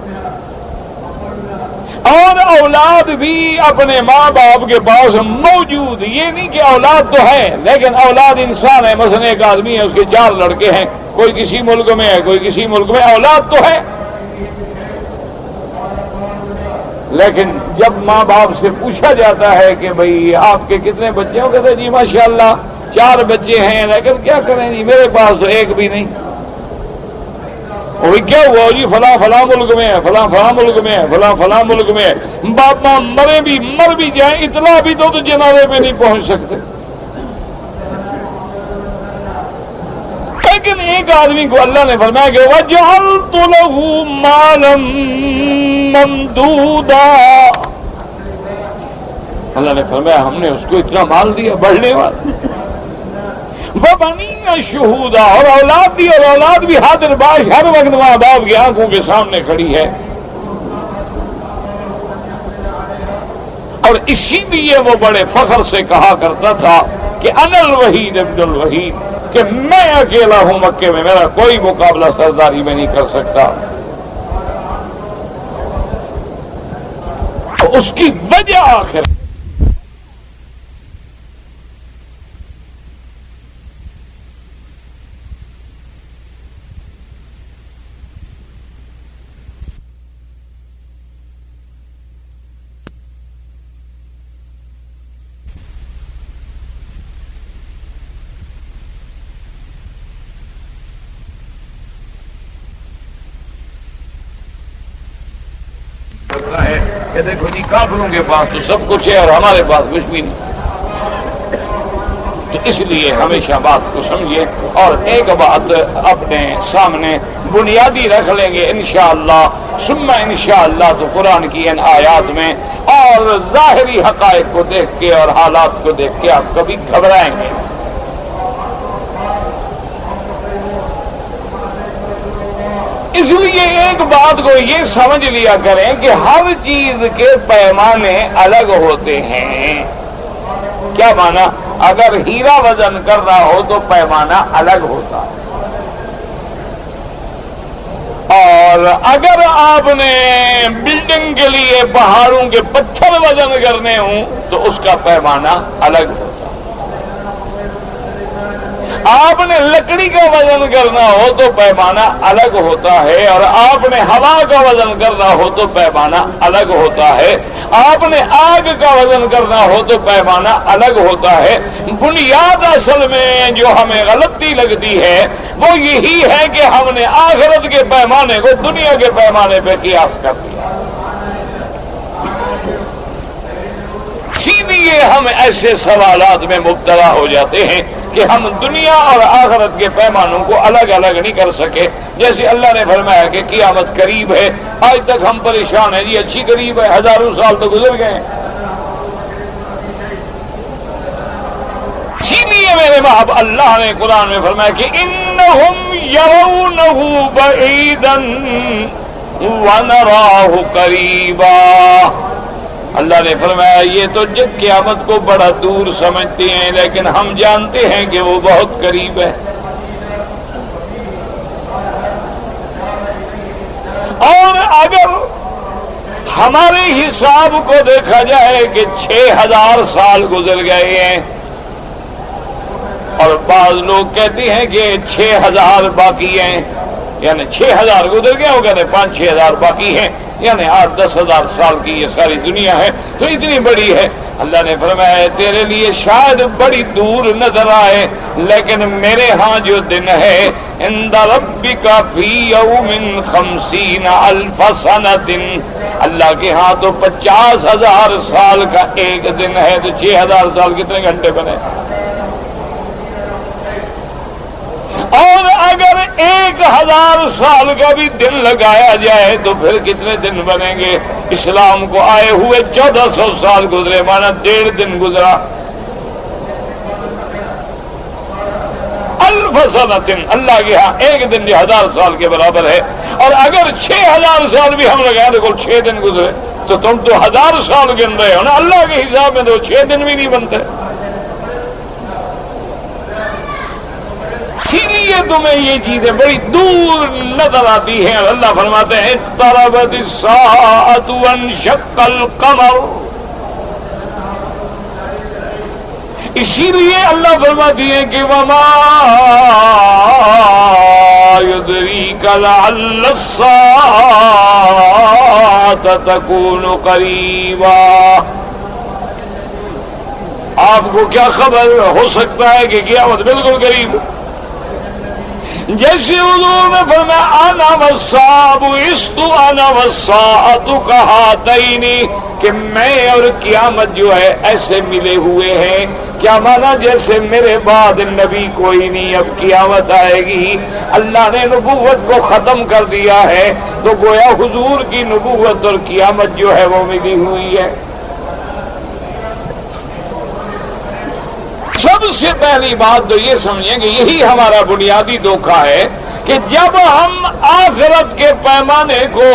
B: اور اولاد بھی اپنے ماں باپ کے پاس موجود. یہ نہیں کہ اولاد تو ہے لیکن اولاد انسان ہے. مثلا ایک آدمی ہے، اس کے 4 لڑکے ہیں، کوئی کسی ملک میں ہے کوئی کسی ملک میں، اولاد تو ہے. لیکن جب ماں باپ سے پوچھا جاتا ہے کہ بھئی آپ کے کتنے بچے ہیں، کہتے ہیں جی ماشاءاللہ 4 بچے ہیں، لیکن کیا کریں جی میرے پاس تو ایک بھی نہیں. وہی کیا ہوا جی فلاں فلاں ملک میں ہے، فلاں فلاں ملک میں ہے، فلاں فلاں ملک میں ہے. باپ ماں مر بھی جائیں اطلاع بھی تو جنازے پہ نہیں پہنچ سکتے. لیکن ایک آدمی کو اللہ نے فرمایا کہ وَجَعَلْتُ لَهُ مَالًا مَمْدُودًا، اللہ نے فرمایا ہم نے اس کو اتنا مال دیا بڑھنے والا. وَبَنِينَ شُهُودًا، اور اولاد دی، اور اولاد بھی حاضر باش ہر وقت ماں باپ کی آنکھوں کے سامنے کھڑی ہے. اور اسی لیے وہ بڑے فخر سے کہا کرتا تھا کہ انا الوحید ابن الوحید، کہ میں اکیلا ہوں مکے میں، میرا کوئی مقابلہ سرداری میں نہیں کر سکتا. تو اس کی وجہ آخر ہے کہ دیکھو جی کافروں کے پاس تو سب کچھ ہے اور ہمارے پاس کچھ بھی نہیں. تو اس لیے ہمیشہ بات کو سمجھیے اور ایک بات اپنے سامنے بنیادی رکھ لیں گے انشاءاللہ ثم انشاءاللہ. تو قرآن کی ان آیات میں اور ظاہری حقائق کو دیکھ کے اور حالات کو دیکھ کے آپ کبھی گھبرائیں گے. اس لیے ایک بات کو یہ سمجھ لیا کریں کہ ہر چیز کے پیمانے الگ ہوتے ہیں. کیا مانا؟ اگر ہیرا وزن کر رہا ہو تو پیمانہ الگ ہوتا ہے، اور اگر آپ نے بلڈنگ کے لیے پہاڑوں کے پتھر وزن کرنے ہوں تو اس کا پیمانہ الگ ہوتا ہے. آپ نے لکڑی کا وزن کرنا ہو تو پیمانہ الگ ہوتا ہے، اور آپ نے ہوا کا وزن کرنا ہو تو پیمانہ الگ ہوتا ہے. آپ نے آگ کا وزن کرنا ہو تو پیمانہ الگ ہوتا ہے. بنیاد اصل میں جو ہمیں غلطی لگتی ہے وہ یہی ہے کہ ہم نے آخرت کے پیمانے کو دنیا کے پیمانے پہ قیاس کر دیا. اسی لیے ہم ایسے سوالات میں مبتلا ہو جاتے ہیں کہ ہم دنیا اور آخرت کے پیمانوں کو الگ الگ نہیں کر سکے. جیسے اللہ نے فرمایا کہ قیامت قریب ہے، آج تک ہم پریشان ہیں جی اچھی قریب ہے، ہزاروں سال تو گزر گئے ہیں. اسی لیے میرے باپ اللہ نے قرآن میں فرمایا کہ انہم یرونہ بعیدا ونراہ قریبا. اللہ نے فرمایا یہ تو جب قیامت کو بڑا دور سمجھتے ہیں لیکن ہم جانتے ہیں کہ وہ بہت قریب ہے. اور اگر ہمارے حساب کو دیکھا جائے کہ 6000 سال گزر گئے ہیں، اور بعض لوگ کہتے ہیں کہ 6000 باقی ہیں، یعنی 6000 گزر گئے، وہ کہتے ہیں 5-6 ہزار باقی ہیں، یعنی 8-10 ہزار سال کی یہ ساری دنیا ہے تو اتنی بڑی ہے. اللہ نے فرمایا تیرے لیے شاید بڑی دور نظر آئے لیکن میرے ہاں جو دن ہے عند ربک فی یوم 50,000 سنۃ، اللہ کے ہاں تو 50,000 سال کا ایک دن ہے. تو 6000 سال کتنے گھنٹے بنے؟ اور اگر 1000 سال کا بھی دن لگایا جائے تو پھر کتنے دن بنیں گے؟ اسلام کو آئے ہوئے 1400 سال گزرے، مانا 1.5 دن گزرا. الف سنۃ، اللہ کے ہاں ایک دن جو 1000 سال کے برابر ہے، اور اگر 6000 سال بھی ہم لگائیں تو 6 دن گزرے تو تم تو 1000 سال گن رہے ہو نا، اللہ کے حساب میں تو 6 دن بھی نہیں بنتے۔ اسی لیے تمہیں یہ چیزیں بڑی دور نظر آتی ہیں، اور اللہ فرماتے ہیں اقتربت الساعۃ وانشق القمر۔ اسی لیے اللہ فرماتی ہے کہ وما يدريك لعل الساعة تكون قريبا۔ آپ کو کیا خبر، ہو سکتا ہے کہ قیامت بالکل قریب ہو۔ جیسے حضور نے فرمایا انا والصاحب است انا والساعۃ کہاتین، کہ میں اور قیامت جو ہے ایسے ملے ہوئے ہیں۔ کیا مانا؟ جیسے میرے بعد نبی کوئی نہیں، اب قیامت آئے گی، اللہ نے نبوت کو ختم کر دیا ہے، تو گویا حضور کی نبوت اور قیامت جو ہے وہ ملی ہوئی ہے۔ سب سے پہلی بات تو یہ سمجھیں کہ یہی ہمارا بنیادی دھوکہ ہے کہ جب ہم آخرت کے پیمانے کو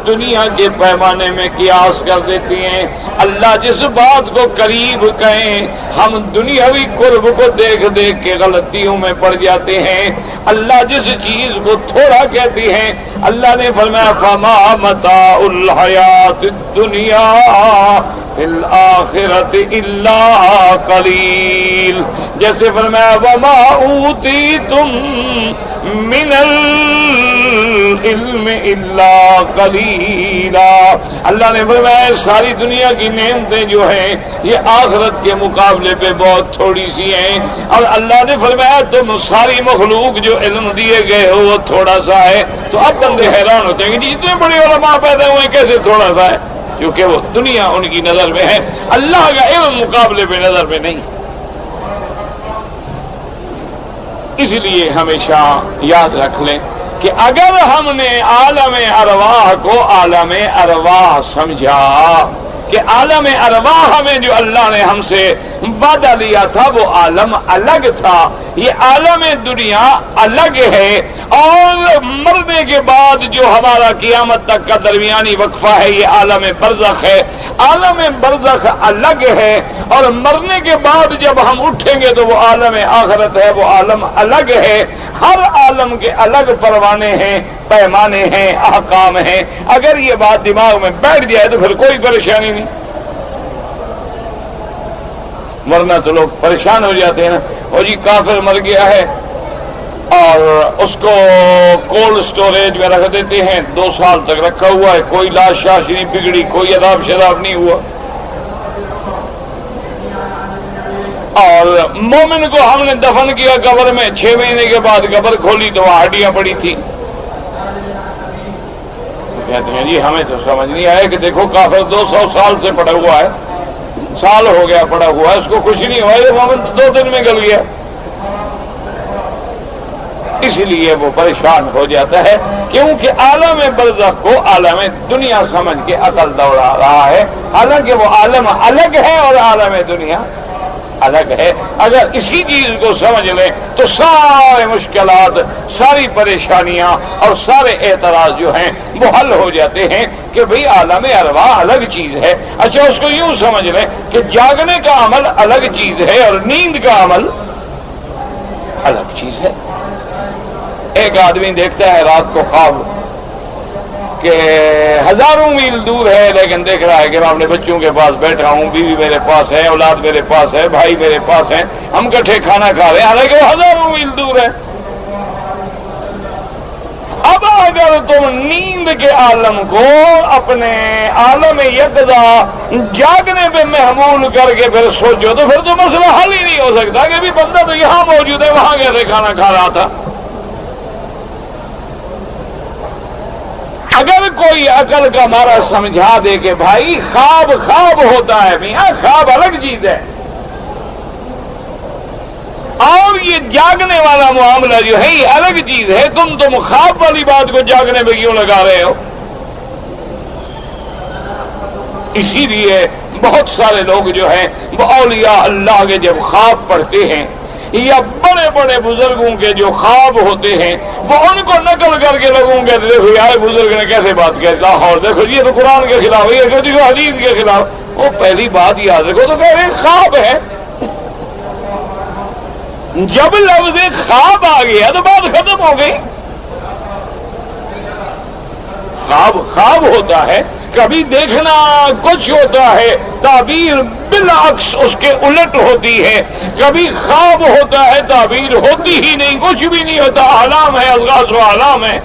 B: دنیا کے پیمانے میں قیاس کر دیتی ہیں، اللہ جس بات کو قریب کہیں ہم دنیاوی قرب کو دیکھ دیکھ کے غلطیوں میں پڑ جاتے ہیں۔ اللہ جس چیز کو تھوڑا کہتی ہیں، اللہ نے فرمایا فما متاع الحیات الدنیا فی الآخرۃ الا قلیل، جیسے فرمایا وما اوتیتم من العلم الا قلیلا۔ اللہ نے فرمایا ساری دنیا کی نعمتیں جو ہیں یہ آخرت کے مقابلے پہ بہت تھوڑی سی ہیں، اور اللہ نے فرمایا تم ساری مخلوق جو علم دیے گئے ہو وہ تھوڑا سا ہے۔ تو اب بندے حیران ہوتے ہیں کہ جی اتنے بڑے علماء پیدا ہوئے کیسے تھوڑا سا ہے؟ کیونکہ وہ دنیا ان کی نظر میں ہے، اللہ کا علم مقابلے پہ نظر میں نہیں۔ اس لیے ہمیشہ یاد رکھ لیں کہ اگر ہم نے عالم ارواح کو عالم ارواح سمجھا کہ عالم ارواح میں جو اللہ نے ہم سے وعدہ لیا تھا وہ عالم الگ تھا، یہ عالم دنیا الگ ہے، اور مرنے کے بعد جو ہمارا قیامت تک کا درمیانی وقفہ ہے یہ عالم برزخ ہے۔ عالم برزخ الگ ہے، اور مرنے کے بعد جب ہم اٹھیں گے تو وہ عالم آخرت ہے، وہ عالم الگ ہے۔ ہر عالم کے الگ پروانے ہیں، پیمانے ہیں، احکام ہیں۔ اگر یہ بات دماغ میں بیٹھ جائے تو پھر کوئی پریشانی نہیں، ورنہ تو لوگ پریشان ہو جاتے ہیں نا، اور جی کافر مر گیا ہے اور اس کو کولڈ سٹوریج میں رکھ دیتے ہیں، 2 سال تک رکھا ہوا ہے، کوئی لاش شاش نہیں بگڑی، کوئی عذاب شراب نہیں ہوا۔ اور مومن کو ہم نے دفن کیا قبر میں، 6 مہینے کے بعد قبر کھولی تو وہاں ہڈیاں پڑی تھی۔ کہتے ہیں جی ہمیں تو سمجھ نہیں آیا کہ دیکھو کافر 200 سال سے پڑا ہوا ہے، سال ہو گیا پڑا ہوا ہے، اس کو کچھ نہیں ہوا، یہ مومن 2 دن میں گل گیا۔ اس لیے وہ پریشان ہو جاتا ہے، کیونکہ عالم برزخ کو عالم دنیا سمجھ کے عقل دوڑا رہا ہے، حالانکہ وہ عالم الگ ہے اور عالم دنیا الگ ہے۔ اگر اسی چیز کو سمجھ لیں تو سارے مشکلات، ساری پریشانیاں اور سارے اعتراض جو ہیں وہ حل ہو جاتے ہیں کہ بھئی عالم ارواح الگ چیز ہے۔ اچھا اس کو یوں سمجھ لیں کہ جاگنے کا عمل الگ چیز ہے اور نیند کا عمل الگ چیز ہے۔ ایک آدمی دیکھتا ہے رات کو خواب کہ 1000 میل دور ہے، لیکن دیکھ رہا ہے کہ میں اپنے بچوں کے پاس بیٹھا ہوں، بیوی میرے پاس ہے، اولاد میرے پاس ہے، بھائی میرے پاس ہیں، ہم اکٹھے کھانا کھا رہے ہیں، حالانکہ وہ 1000 میل دور ہے۔ اب اگر تم نیند کے عالم کو اپنے عالم یقظہ جاگنے پہ محمول کر کے پھر سوچو تو پھر تو مسئلہ حل ہی نہیں ہو سکتا کہ بھی بندہ تو یہاں موجود ہے، وہاں کیسے کھانا کھا رہا تھا۔ اگر کوئی عقل کا مارا سمجھا دے کہ بھائی خواب خواب ہوتا ہے، میاں خواب الگ چیز ہے، اور یہ جاگنے والا معاملہ جو ہے یہ الگ چیز ہے، تم خواب والی بات کو جاگنے میں کیوں لگا رہے ہو؟ اسی لیے بہت سارے لوگ جو ہیں وہ اولیاء اللہ کے جب خواب پڑھتے ہیں یا بڑے بڑے بزرگوں کے جو خواب ہوتے ہیں وہ ان کو نقل کر کے لوگوں کے دیکھو یار بزرگ نے کیسے بات کی لاہور دیکھو جی یہ تو قرآن کے خلاف ہے، یہ دیکھو حدیث کے خلاف۔ وہ پہلی بات یاد رکھو تو پہلے خواب ہے، جب لفظ خواب آ گیا تو بات ختم ہو گئی۔ خواب ہوتا ہے، کبھی دیکھنا کچھ ہوتا ہے، تعبیر بالعکس اس کے الٹ ہوتی ہے، کبھی خواب ہوتا ہے تعبیر ہوتی ہی نہیں، کچھ بھی نہیں ہوتا، احلام ہے، الغاز و احلام ہے۔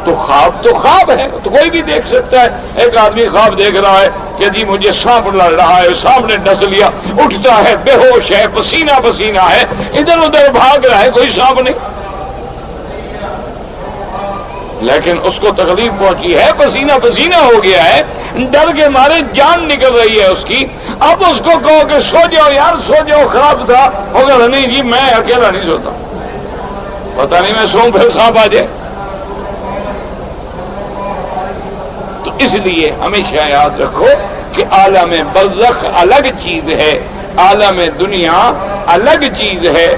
B: تو خواب ہے، تو کوئی بھی دیکھ سکتا ہے۔ ایک آدمی خواب دیکھ رہا ہے کہ جی مجھے سانپ لڑ رہا ہے، سانپ نے ڈس لیا، اٹھتا ہے، بے ہوش ہے، پسینہ پسینہ ہے، ادھر ادھر بھاگ رہا ہے، کوئی سانپ نہیں، لیکن اس کو تکلیف پہنچی ہے، پسینہ پسینہ ہو گیا ہے، ڈر کے مارے جان نکل رہی ہے اس کی۔ اب اس کو کہو کہ سو جاؤ یار، سو جاؤ، خواب تھا، ہوگا نہیں جی میں اکیلا نہیں سوتا، پتہ نہیں میں سوؤں پھر سانپ آ جائے۔ تو اس لیے ہمیشہ یاد رکھو کہ عالم برزخ الگ چیز ہے، عالم دنیا الگ چیز ہے،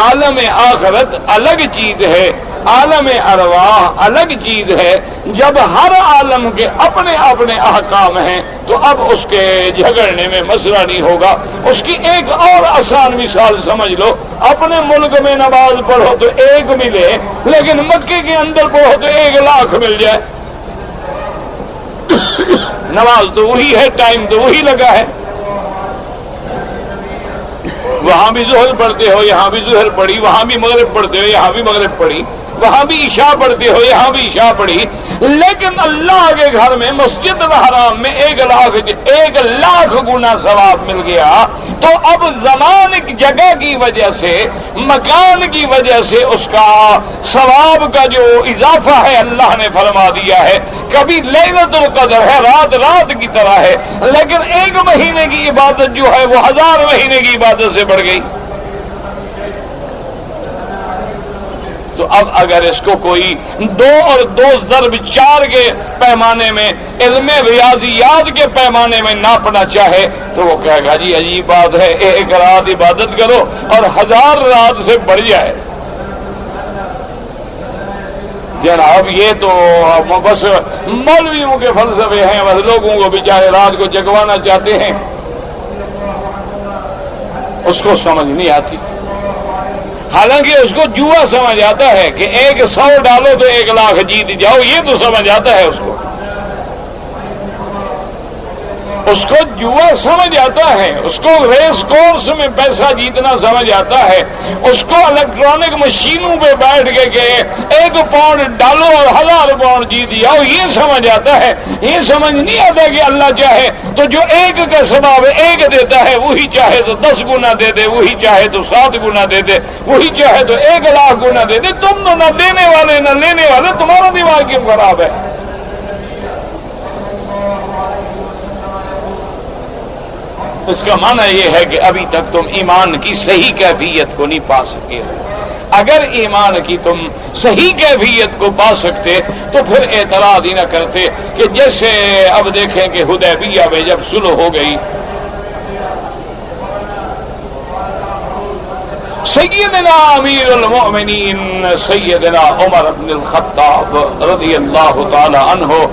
B: عالم آخرت الگ چیز ہے، عالم ارواح الگ چیز ہے۔ جب ہر عالم کے اپنے اپنے احکام ہیں تو اب اس کے جھگڑنے میں مسئلہ نہیں ہوگا۔ اس کی ایک اور آسان مثال سمجھ لو، اپنے ملک میں نماز پڑھو تو ایک ملے، لیکن مکے کے اندر پڑھو تو 1,00,000 مل جائے۔ نماز تو وہی ہے، ٹائم تو وہی لگا ہے، وہاں بھی ظہر پڑھتے ہو یہاں بھی ظہر پڑھی، وہاں بھی مغرب پڑھتے ہو یہاں بھی مغرب پڑھی، وہاں بھی عشاء پڑھتے ہو یہاں بھی عشاء پڑھی، لیکن اللہ کے گھر میں مسجد الحرام میں 1,00,000 گنا ثواب مل گیا۔ تو اب زمان کی جگہ کی وجہ سے، مکان کی وجہ سے اس کا ثواب کا جو اضافہ ہے اللہ نے فرما دیا ہے۔ کبھی لیلۃ القدر ہے، رات کی طرح ہے، لیکن 1 مہینے کی عبادت جو ہے وہ 1000 مہینے کی عبادت سے بڑھ گئی۔ تو اب اگر اس کو کوئی 2 اور 2 ضرب 4 کے پیمانے میں، علم ریاضیات کے پیمانے میں ناپنا چاہے تو وہ کہے گا جی عجیب بات ہے، 1 رات عبادت کرو اور 1000 رات سے بڑھ جائے۔ جناب یہ تو بس مولویوں کے فلسفے ہیں، بس لوگوں کو بیچارے رات کو جگوانا چاہتے ہیں، اس کو سمجھ نہیں آتی۔ حالانکہ اس کو جوا سمجھ آتا ہے کہ 100 ڈالو تو 1,00,000 جیت جاؤ، یہ تو سمجھ آتا ہے اس کو جوا سمجھ آتا ہے، اس کو ریس کورس میں پیسہ جیتنا سمجھ آتا ہے، اس کو الیکٹرانک مشینوں پہ بیٹھ کے کہ 1 پاؤنڈ ڈالو اور 1000 پاؤنڈ جیت جاؤ، یہ سمجھ آتا ہے۔ یہ سمجھ نہیں آتا کہ اللہ چاہے تو جو 1 کا ثواب 1 دیتا ہے وہی چاہے تو 10 گنا دے دے، وہی چاہے تو 7 گنا دے دے، وہی چاہے تو 1,00,000 گنا دے دے۔ تم تو نہ دینے والے نہ لینے والے، تمہارا دماغ کیوں خراب ہے؟ اس کا معنی یہ ہے کہ ابھی تک تم ایمان کی صحیح کیفیت کو نہیں پا سکے ہو۔ اگر ایمان کی تم صحیح کیفیت کو پا سکتے تو پھر اعتراض ہی نہ کرتے کہ جیسے اب دیکھیں کہ حدیبیہ میں جب صلح ہو گئی، سیدنا امیر المؤمنین سیدنا عمر بن الخطاب رضی اللہ تعالی عنہ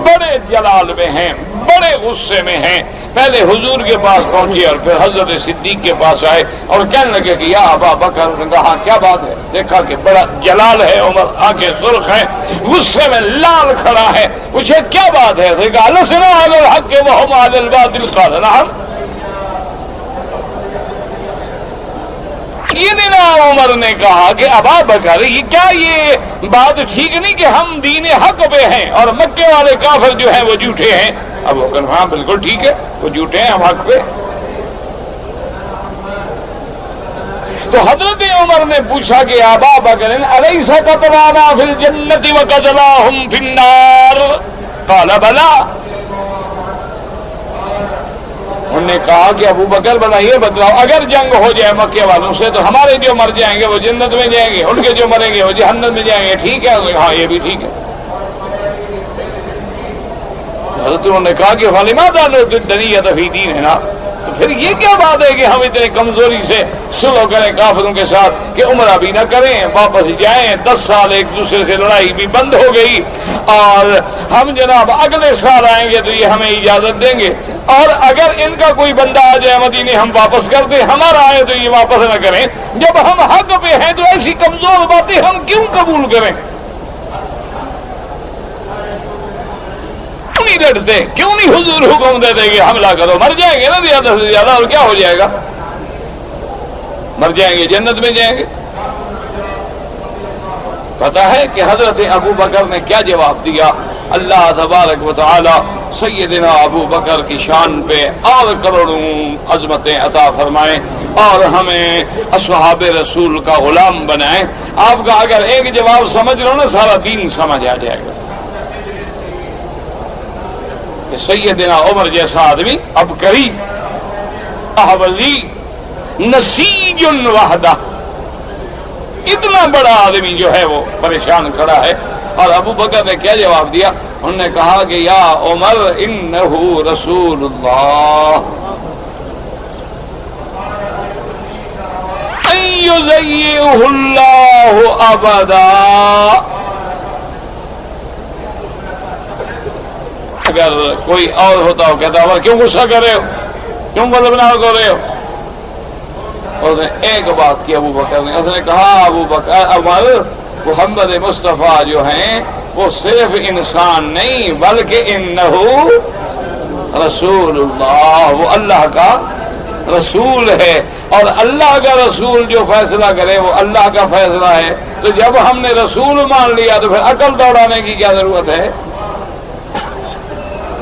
B: بڑے جلال میں ہیں، بڑے غصے میں ہیں۔ پہلے حضور کے پاس پہنچے اور پھر حضرت صدیق کے پاس آئے اور کہنے لگے کہ یا ابا بکر، نے کہا کیا بات ہے؟ دیکھا کہ بڑا جلال ہے عمر، آنکھیں سرخ ہیں، غصے میں لال کھڑا ہے، پوچھے کیا بات ہے؟ کہا لسنا علی الحق وهم علی الباطل، قال نعم۔ سیدنا عمر نے کہا کہ ابا بکر یہ کیا یہ بات ٹھیک نہیں کہ ہم دین حق پہ ہیں اور مکے والے کافر جو ہیں وہ جھوٹے ہیں؟ اب وہ کہا ہاں بالکل ٹھیک ہے، وہ جھوٹے ہیں، ہم حق پہ۔ تو حضرت عمر نے پوچھا کہ ابا بکر الیس قتلانا فی الجنۃ وقتلاہم فی النار؟ قال بلا۔ انہوں نے کہا کہ ابو بکر بنا یہ بتلاؤ، اگر جنگ ہو جائے مکے والوں سے تو ہمارے جو مر جائیں گے وہ جنت میں جائیں گے، ان کے جو مریں گے وہ جہنم میں جائیں گے، ٹھیک ہے؟ ہاں یہ بھی ٹھیک ہے۔ حضرت انہوں نے کہا کہ فلماذا نردنیۃ فی دیننا، تو پھر یہ کیا بات ہے کہ ہم اتنے کمزوری سے سلو کریں کافروں کے ساتھ کہ عمرہ بھی نہ کریں، واپس جائیں، 10 سال ایک دوسرے سے لڑائی بھی بند ہو گئی، اور ہم جناب اگلے سال آئیں گے تو یہ ہمیں اجازت دیں گے، اور اگر ان کا کوئی بندہ آ جائے مدینے ہم واپس کر دیں، ہمارا آئے تو یہ واپس نہ کریں۔ جب ہم حق پہ ہیں تو ایسی کمزور باتیں ہم کیوں قبول کریں؟ کیوں نہیں لڑتے؟ کیوں نہیں حضور حکم دیتے کہ حملہ کرو؟ مر جائیں گے نا زیادہ سے زیادہ، اور کیا ہو جائے گا؟ مر جائیں گے، جنت میں جائیں گے۔ پتا ہے کہ حضرت ابو بکر نے کیا جواب دیا؟ اللہ تبارک و تعالی سیدنا ابو بکر کی شان پہ اور کروڑوں عظمتیں عطا فرمائیں اور ہمیں اصحاب رسول کا غلام بنائیں۔ آپ کا اگر ایک جواب سمجھ لو نا، سارا دین سمجھ آ جائے گا کہ سیدنا عمر جیسا آدمی عبقری، احوذی، نسیج وحدہ، اتنا بڑا آدمی جو ہے وہ پریشان کھڑا ہے۔ اور ابو بکر نے کیا جواب دیا؟ انہوں نے کہا کہ یا عمر انہو رسول اللہ ان یضیعہ اللہ ابدا۔ اگر کوئی اور ہوتا ہو کہتا عمر کیوں غصہ کر رہے ہو، کیوں بدبناؤ کر رہے ہو؟ اس نے ایک بات کی ابو بکر نے، اس نے کہا ابو بکر عمر محمد مصطفیٰ جو ہیں وہ صرف انسان نہیں بلکہ انہو رسول اللہ، وہ اللہ کا رسول ہے، اور اللہ کا رسول جو فیصلہ کرے وہ اللہ کا فیصلہ ہے۔ تو جب ہم نے رسول مان لیا تو پھر عقل دوڑانے کی کیا ضرورت ہے؟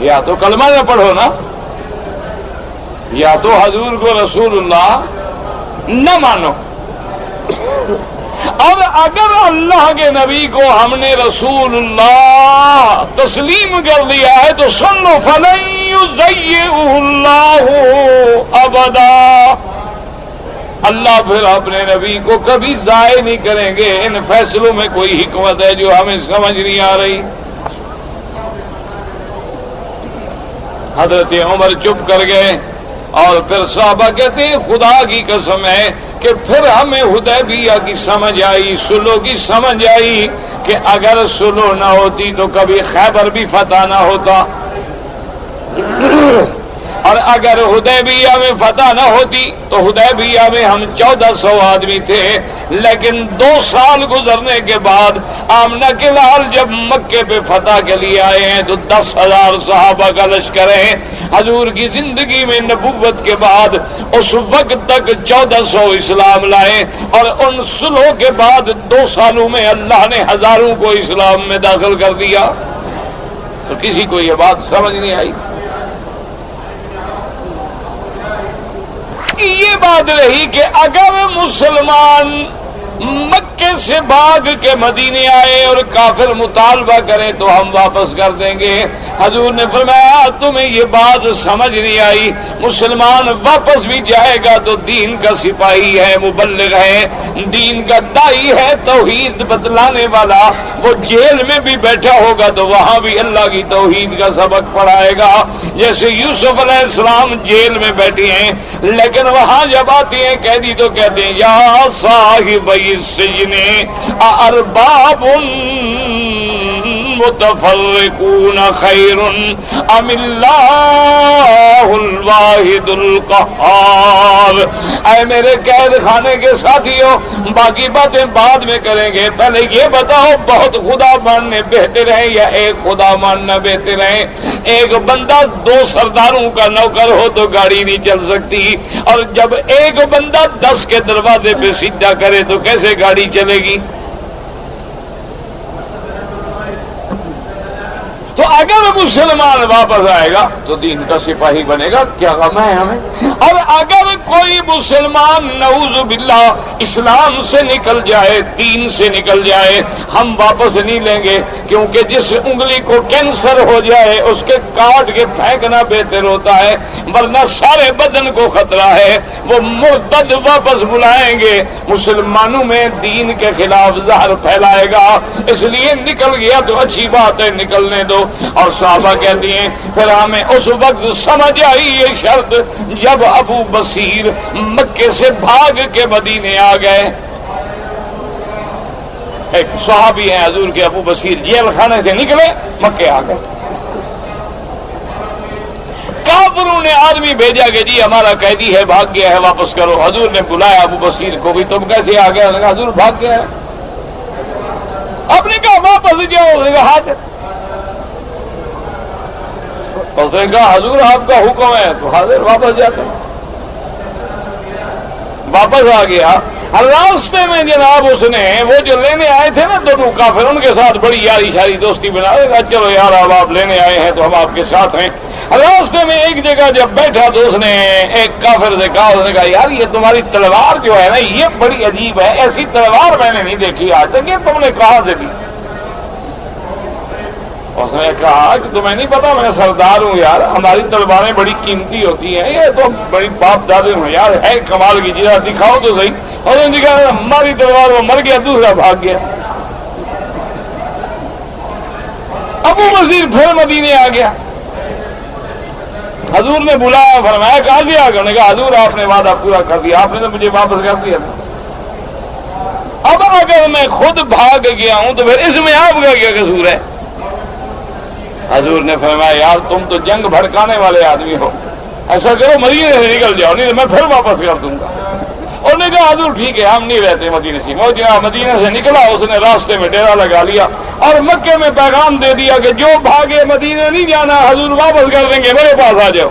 B: یا تو کلمہ نہ پڑھو نا، یا تو حضور کو رسول اللہ نہ مانو۔ اور اگر اللہ کے نبی کو ہم نے رسول اللہ تسلیم کر دیا ہے تو سن لو فَلَن يُضَيِّعُهُ اللَّهُ ابدا، اللہ پھر اپنے نبی کو کبھی ضائع نہیں کریں گے۔ ان فیصلوں میں کوئی حکمت ہے جو ہمیں سمجھ نہیں آ رہی۔ حضرت عمر چپ کر گئے، اور پھر صحابہ کہتے ہیں خدا کی قسم ہے کہ پھر ہمیں حدیبیہ کی سمجھ آئی، صلح کی سمجھ آئی کہ اگر صلح نہ ہوتی تو کبھی خیبر بھی فتح نہ ہوتا، اور اگر حدیبیہ میں فتح نہ ہوتی تو حدیبیہ میں ہم 1400 آدمی تھے، لیکن 2 سال گزرنے کے بعد آمنہ کے لال جب مکے پہ فتح کے لیے آئے ہیں تو 10,000 صحابہ کا لشکر ہے۔ حضور کی زندگی میں نبوت کے بعد اس وقت تک 1400 اسلام لائے، اور ان صلح کے بعد 2 سالوں میں اللہ نے ہزاروں کو اسلام میں داخل کر دیا۔ تو کسی کو یہ بات سمجھ نہیں آئی۔ یہ بات رہی کہ اگر مسلمان مکے سے بھاگ کے مدینے آئے اور کافر مطالبہ کرے تو ہم واپس کر دیں گے۔ حضور نے فرمایا تمہیں یہ بات سمجھ نہیں آئی، مسلمان واپس بھی جائے گا تو دین کا سپاہی ہے، مبلغ ہے، دین کا داعی ہے، توحید بتلانے والا، وہ جیل میں بھی بیٹھا ہوگا تو وہاں بھی اللہ کی توحید کا سبق پڑھائے گا۔ جیسے یوسف علیہ السلام جیل میں بیٹھے ہیں، لیکن وہاں جب آتے ہیں قیدی تو کہتے ہیں یا صاحب السجن ارباب متفرقون خیر ام اللہ الواحد القہار۔ اے میرے قید خانے کے ساتھیوں، باقی باتیں بعد میں کریں گے، پہلے یہ بتاؤ بہت خدا ماننے بہتر ہیں یا ایک خدا ماننا بہتر ہے؟ ایک بندہ 2 سرداروں کا نوکر ہو تو گاڑی نہیں چل سکتی، اور جب ایک بندہ 10 کے دروازے پہ سجدہ کرے تو کیسے گاڑی چلے گی؟ تو اگر مسلمان واپس آئے گا تو دین کا سپاہی بنے گا، کیا غم ہے ہمیں؟ اور اگر کوئی مسلمان نعوذ باللہ اسلام سے نکل جائے، دین سے نکل جائے، ہم واپس نہیں لیں گے کیونکہ جس انگلی کو کینسر ہو جائے اس کے کاٹ کے پھینکنا بہتر ہوتا ہے، ورنہ سارے بدن کو خطرہ ہے، وہ مرتد واپس بلائیں گے، مسلمانوں میں دین کے خلاف زہر پھیلائے گا، اس لیے نکل گیا تو اچھی بات ہے، نکلنے دو۔ اور صحابہ کہتی ہیں پھر ہمیں اس وقت سمجھ آئی یہ شرط جب ابو بصیر مکے سے بھاگ کے مدینے آ گئے۔ ایک صحابی ہیں حضور کے ابو بصیر، جیل خانے سے نکلے مکے آ گئے۔ کافروں نے آدمی بھیجا کہ جی ہمارا قیدی ہے، بھاگ گیا ہے، واپس کرو۔ حضور نے بلایا ابو بصیر کو بھی، تم کیسے آ گئے؟ کہا حضور بھاگ گیا ہے۔ آپ نے کہا واپس جاؤ، اس نے کہا حاضر۔ اس نے کہا حضور آپ کا حکم ہے تو حاضر، واپس جاتے ہیں۔ واپس آ گیا۔ راستے میں جناب اس نے وہ جو لینے آئے تھے نا دونوں کافر، ان کے ساتھ بڑی یاری شاری دوستی بنا لے گا، چلو یار اب آپ لینے آئے ہیں تو ہم آپ کے ساتھ ہیں۔ راستے میں ایک جگہ جب بیٹھا تو اس نے ایک کافر سے کہا، اس نے کہا یار یہ تمہاری تلوار جو ہے نا یہ بڑی عجیب ہے، ایسی تلوار میں نے نہیں دیکھی آج تک، یہ تم نے کہاں سے لی؟ اس نے کہا کہ تمہیں نہیں پتا میں سردار ہوں یار، ہماری تلواریں بڑی قیمتی ہوتی ہیں، یہ تو بڑی باپ دادے ہوں یار، ہے کمال کی چیز، دکھاؤ تو صحیح۔ اور نے دکھایا ہماری تلوار، وہ مر گیا، دوسرا بھاگ گیا۔ ابو بصیر پھر مدینے آ گیا، حضور نے بلایا، فرمایا کہاں سے آ گیا؟ نے کہا حضور آپ نے وعدہ پورا کر دیا، آپ نے تو مجھے واپس کر دیا تھا، اب اگر میں خود بھاگ گیا ہوں تو پھر اس میں آپ کا کیا قصور ہے؟ حضور نے فرمایا یار تم تو جنگ بھڑکانے والے آدمی ہو، ایسا کرو مدینے سے نکل جاؤ، نہیں تو میں پھر واپس کر دوں گا۔ اور نے کہا حضور ٹھیک ہے ہم نہیں رہتے مدینے سے۔ وہ جناب مدینے سے نکلا، اس نے راستے میں ڈیرا لگا لیا اور مکے میں پیغام دے دیا کہ جو بھاگے مدینے نہیں جانا، حضور واپس کر دیں گے، میرے پاس آ جاؤ۔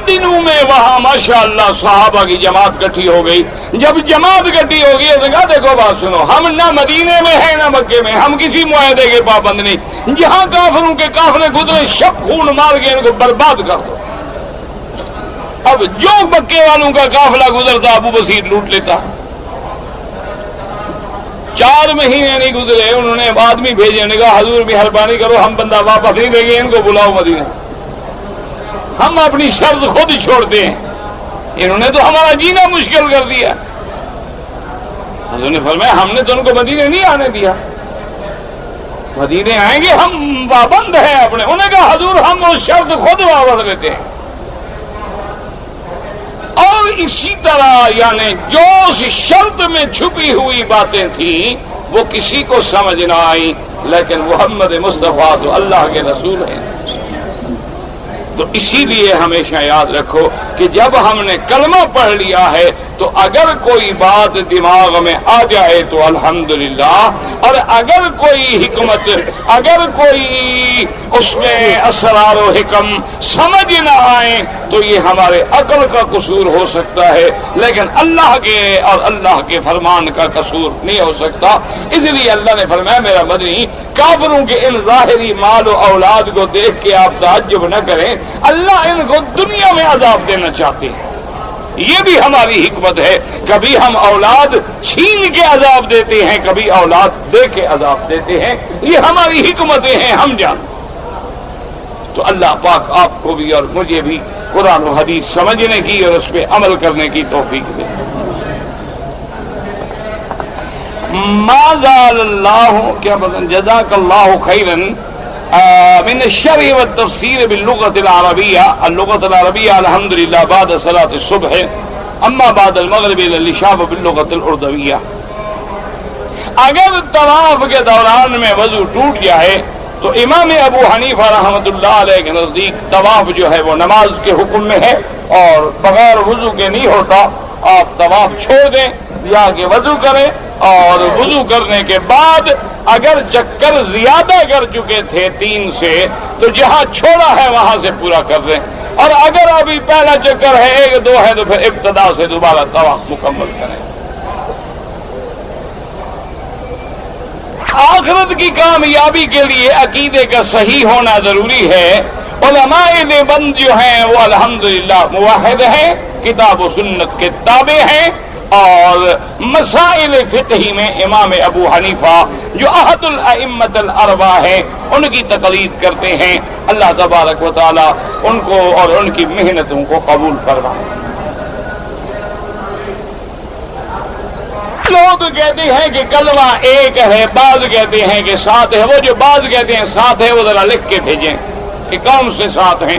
B: دنوں میں وہاں ماشاءاللہ صحابہ کی جماعت کٹھی ہو گئی۔ جب جماعت کٹھی ہوگی اس نے کہا دیکھو بات سنو، ہم نہ مدینے میں ہیں نہ مکے میں، ہم کسی معاہدے کے پابند نہیں، جہاں کافروں کے قافلے گزرے شب خون مار کے ان کو برباد کر دو۔ اب جو مکے والوں کا قافلہ گزرتا ابو بصیر لوٹ لیتا۔ 4 مہینے نہیں گزرے، انہوں نے آدمی بھیجے، نے کہا حضور مہربانی کرو ہم بندہ واپس نہیں دیں گے، ان کو بلاؤ مدینے، ہم اپنی شرط خود چھوڑتے ہیں، انہوں نے تو ہمارا جینا مشکل کر دیا۔ حضور نے فرمایا ہم نے تو ان کو مدینے نہیں آنے دیا، مدینے آئیں گے، ہم پابند ہیں اپنے۔ انہوں نے کہا حضور ہم اس شرط خود واپس لیتے ہیں۔ اور اسی طرح یعنی جو اس شرط میں چھپی ہوئی باتیں تھیں وہ کسی کو سمجھ نہ آئی، لیکن محمد مصطفیٰ تو اللہ کے رسول ہیں۔ تو اسی لیے ہمیشہ یاد رکھو کہ جب ہم نے کلمہ پڑھ لیا ہے تو اگر کوئی بات دماغ میں آ جائے تو الحمدللہ، اور اگر کوئی حکمت، اگر کوئی اس میں اسرار و حکم سمجھ نہ آئے تو یہ ہمارے عقل کا قصور ہو سکتا ہے، لیکن اللہ کے اور اللہ کے فرمان کا قصور نہیں ہو سکتا۔ اس لیے اللہ نے فرمایا میرا مدنی کافروں کے ان ظاہری مال و اولاد کو دیکھ کے آپ تعجب نہ کریں، اللہ ان کو دنیا میں عذاب دینا چاہتے ہیں، یہ بھی ہماری حکمت ہے، کبھی ہم اولاد چھین کے عذاب دیتے ہیں، کبھی اولاد دے کے عذاب دیتے ہیں، یہ ہماری حکمتیں ہیں، ہم جانتے۔ تو اللہ پاک آپ کو بھی اور مجھے بھی قرآن و حدیث سمجھنے کی اور اس پہ عمل کرنے کی توفیق دے۔ ما زال اللہ کیا بتائیں جزاک اللہ خیرا من الشرح والتفسیر باللغة العربية، اللغة العربية الحمد لله بعد صلاة الصبح، اما بعد المغرب الى العشاء باللغة الأردوية۔ اگر طواف کے دوران میں وضو ٹوٹ جائے تو امام ابو حنیفہ رحمۃ اللہ علیہ کے نزدیک طواف جو ہے وہ نماز کے حکم میں ہے اور بغیر وضو کے نہیں ہوتا، آپ طواف چھوڑ دیں، جا کے وضو کریں، اور وضو کرنے کے بعد اگر چکر زیادہ کر چکے تھے 3 سے تو جہاں چھوڑا ہے وہاں سے پورا کر دیں، اور اگر ابھی پہلا چکر ہے 1-2 ہے تو پھر ابتدا سے دوبارہ طواف مکمل کریں۔ آخرت کی کامیابی کے لیے عقیدے کا صحیح ہونا ضروری ہے۔ علماء دیوبند جو ہیں وہ الحمدللہ موحد ہیں، کتاب و سنت کے تابع ہیں، اور مسائل فقہی میں امام ابو حنیفہ جو احد الائمۃ الاربعہ ہیں ان کی تقلید کرتے ہیں. اللہ تبارک و تعالی ان کو اور ان کی محنتوں کو قبول فرمائے. لوگ کہتے ہیں کہ کلمہ ایک ہے، بعض کہتے ہیں کہ 7 ہے. وہ جو بعض کہتے ہیں 7 ہے وہ ذرا لکھ کے بھیجیں کہ کون سے 7 ہیں.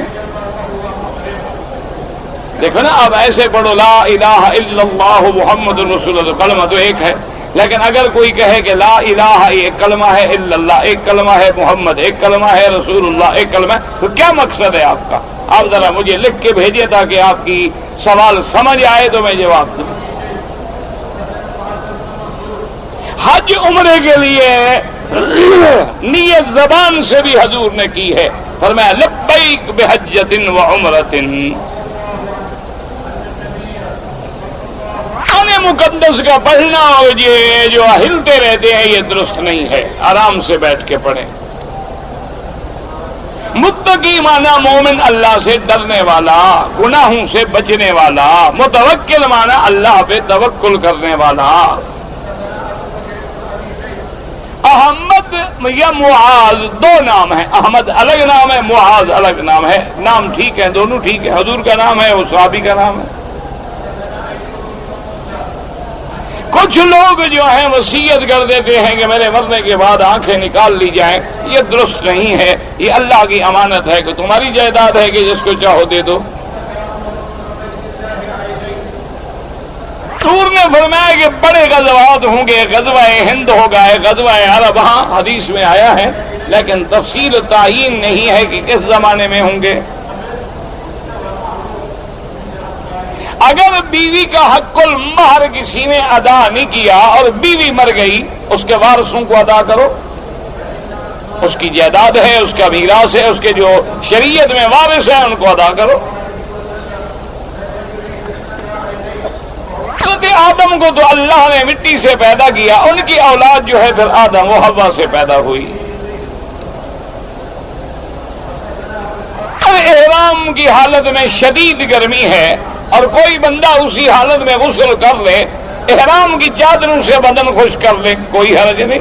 B: دیکھو نا، اب ایسے پڑھو لا الہ الا اللہ محمد رسول اللہ، کلمہ تو ایک ہے. لیکن اگر کوئی کہے کہ لا الہ ایک کلمہ ہے، الا اللہ ایک کلمہ ہے، محمد ایک کلمہ ہے، رسول اللہ ایک کلمہ ہے، تو کیا مقصد ہے آپ کا؟ آپ ذرا مجھے لکھ کے بھیجیے تاکہ آپ کی سوال سمجھ آئے تو میں جواب دوں. حج عمرے کے لیے نیت زبان سے بھی حضور نے کی ہے. فرمایا لبیک بحجۃ و عمرۃ. مقدس کا پڑھنا اور یہ جو ہلتے رہتے ہیں یہ درست نہیں ہے. آرام سے بیٹھ کے پڑھیں. متقی مانا مومن، اللہ سے ڈرنے والا، گناہوں سے بچنے والا. متوکل مانا اللہ پہ توکل کرنے والا. احمد یا معاذ 2 نام ہیں. احمد الگ نام ہے، معاذ الگ نام ہے. نام ٹھیک ہے، دونوں ٹھیک ہے. حضور کا نام ہے، وہ صحابی کا نام ہے. کچھ لوگ جو ہیں وصیت کر دیتے ہیں کہ میرے مرنے کے بعد آنکھیں نکال لی جائیں. یہ درست نہیں ہے. یہ اللہ کی امانت ہے کہ تمہاری جائیداد ہے کہ جس کو چاہو دے دو. حضور نے فرمایا کہ بڑے غزوات ہوں گے. غزوہ ہند ہوگا، غزوہ عرب ہاں حدیث میں آیا ہے، لیکن تفصیل تعین نہیں ہے کہ کس زمانے میں ہوں گے. اگر بیوی کا حق المہر کسی نے ادا نہیں کیا اور بیوی مر گئی، اس کے وارثوں کو ادا کرو. اس کی جائیداد ہے، اس کا میراث ہے، اس کے جو شریعت میں وارث ہیں ان کو ادا کرو. حضرت آدم کو تو اللہ نے مٹی سے پیدا کیا، ان کی اولاد جو ہے پھر آدم و حوا سے پیدا ہوئی. احرام کی حالت میں شدید گرمی ہے اور کوئی بندہ اسی حالت میں غسل کر لے، احرام کی چادروں سے بدن خشک کر لے، کوئی حرج نہیں.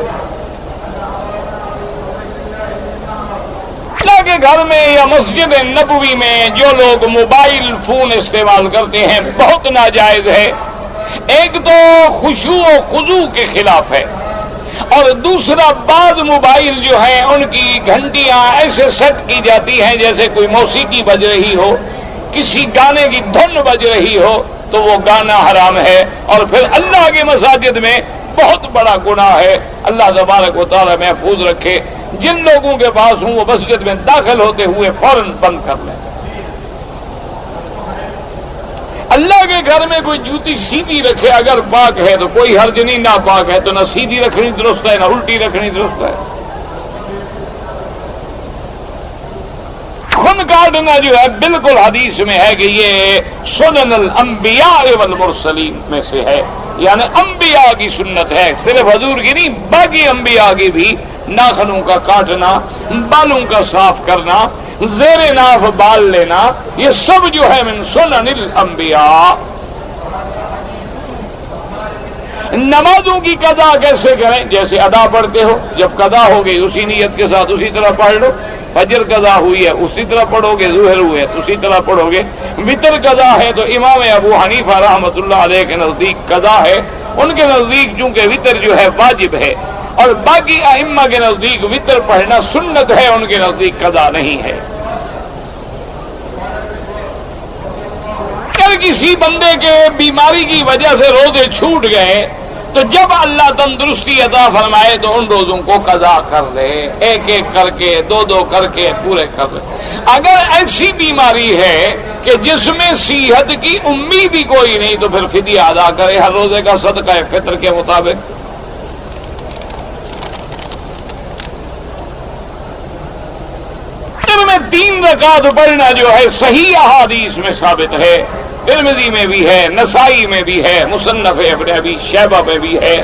B: اللہ کے گھر میں یا مسجد نبوی میں جو لوگ موبائل فون استعمال کرتے ہیں بہت ناجائز ہے. ایک تو خشوع و خضوع کے خلاف ہے، اور دوسرا بعض موبائل جو ہیں ان کی گھنٹیاں ایسے سیٹ کی جاتی ہیں جیسے کوئی موسیقی بج رہی ہو، کسی گانے کی دھن بج رہی ہو، تو وہ گانا حرام ہے اور پھر اللہ کے مساجد میں بہت بڑا گناہ ہے. اللہ تبارک و تعالی محفوظ رکھے. جن لوگوں کے پاس ہوں وہ مسجد میں داخل ہوتے ہوئے فوراً بند کر لیں. اللہ کے گھر میں کوئی جوتی سیدھی رکھے اگر پاک ہے تو کوئی حرج نہیں، نہ پاک ہے تو نہ سیدھی رکھنی درست ہے نہ الٹی رکھنی درست ہے. خون کاٹنا جو ہے بالکل حدیث میں ہے کہ یہ سنن الانبیاء والمرسلین میں سے ہے، یعنی انبیاء کی سنت ہے. صرف حضور کی نہیں، باقی انبیاء کی بھی. ناخنوں کا کاٹنا، بالوں کا صاف کرنا، زیر ناف بال لینا، یہ سب جو ہے من سنن الانبیاء. نمازوں کی قضا کیسے کریں؟ جیسے ادا پڑھتے ہو، جب قضا ہو گئی اسی نیت کے ساتھ اسی طرح پڑھ لو. فجر قضا ہوئی ہے اسی طرح پڑھو گے، ظہر ہوئے اسی طرح پڑھو گے. وتر قضا ہے تو امام ابو حنیفہ رحمۃ اللہ علیہ کے نزدیک قضا ہے. ان کے نزدیک چونکہ وتر جو ہے واجب ہے، اور باقی ائمہ کے نزدیک وتر پڑھنا سنت ہے، ان کے نزدیک قضا نہیں ہے. اگر کسی بندے کے بیماری کی وجہ سے روزے چھوٹ گئے تو جب اللہ تندرستی عطا فرمائے تو ان روزوں کو قضا کر لے، ایک ایک کر کے، 2 کر کے پورے کر لے. اگر ایسی بیماری ہے کہ جس میں صحت کی امید ہی کوئی نہیں تو پھر فدیہ ادا کرے ہر روزے کا صدقہ فطر کے مطابق. میں 3 رکعت پڑھنا جو ہے صحیح احادیث میں ثابت ہے. ترمذی میں بھی ہے، نسائی میں بھی ہے، مصنف ابن ابی شیبہ میں بھی ہے.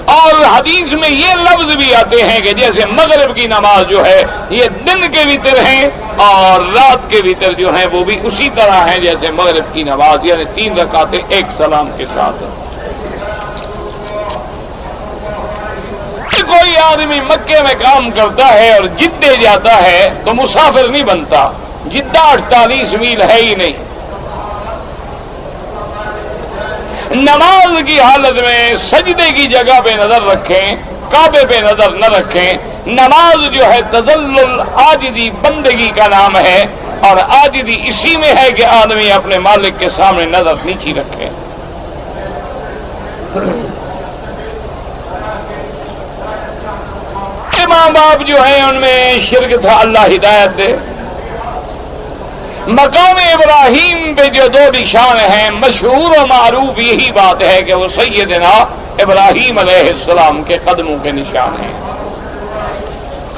B: اور حدیث میں یہ لفظ بھی آتے ہیں کہ جیسے مغرب کی نماز جو ہے یہ دن کے وتر ہیں اور رات کے وتر جو ہیں وہ بھی اسی طرح ہیں جیسے مغرب کی نماز، یعنی 3 رکعتیں ایک سلام کے ساتھ. آدمی مکے میں کام کرتا ہے اور جدے جاتا ہے تو مسافر نہیں بنتا. جدہ 48 میل ہے ہی نہیں. نماز کی حالت میں سجدے کی جگہ پہ نظر رکھیں, کعبے پہ نظر نہ رکھیں. نماز جو ہے تذلل عاجزی بندگی کا نام ہے, اور عاجزی اسی میں ہے کہ آدمی اپنے مالک کے سامنے نظر نیچی رکھے. ماں باپ جو ہیں ان میں شرک تھا, اللہ ہدایت دے. مقام ابراہیم پہ جو 2 نشان ہیں, مشہور و معروف یہی بات ہے کہ وہ سیدنا ابراہیم علیہ السلام کے قدموں کے نشان ہیں.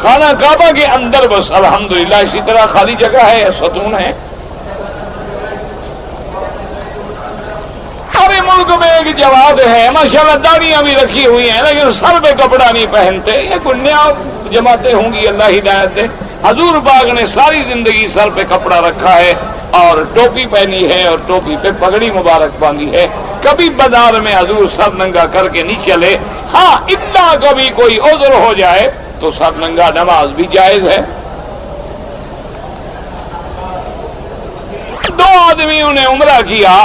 B: خانہ کعبہ کے اندر بس الحمدللہ اسی طرح خالی جگہ ہے, ستون ہے. ہمارے ملک میں ایک جواب ہے, ماشاءاللہ داڑیاں بھی رکھی ہوئی ہیں لیکن سر پہ کپڑا نہیں پہنتے. یہ گنیا جماعتیں ہوں گی, اللہ ہدایت دے. حضور پاک نے ساری زندگی سر پہ کپڑا رکھا ہے اور ٹوپی پہنی ہے اور ٹوپی پہ پگڑی مبارک باندھی ہے. کبھی بازار میں حضور سر ننگا کر کے نہیں چلے. ہاں اتنا کبھی کوئی عذر ہو جائے تو سر ننگا نماز بھی جائز ہے. 2 آدمیوں نے عمرہ کیا,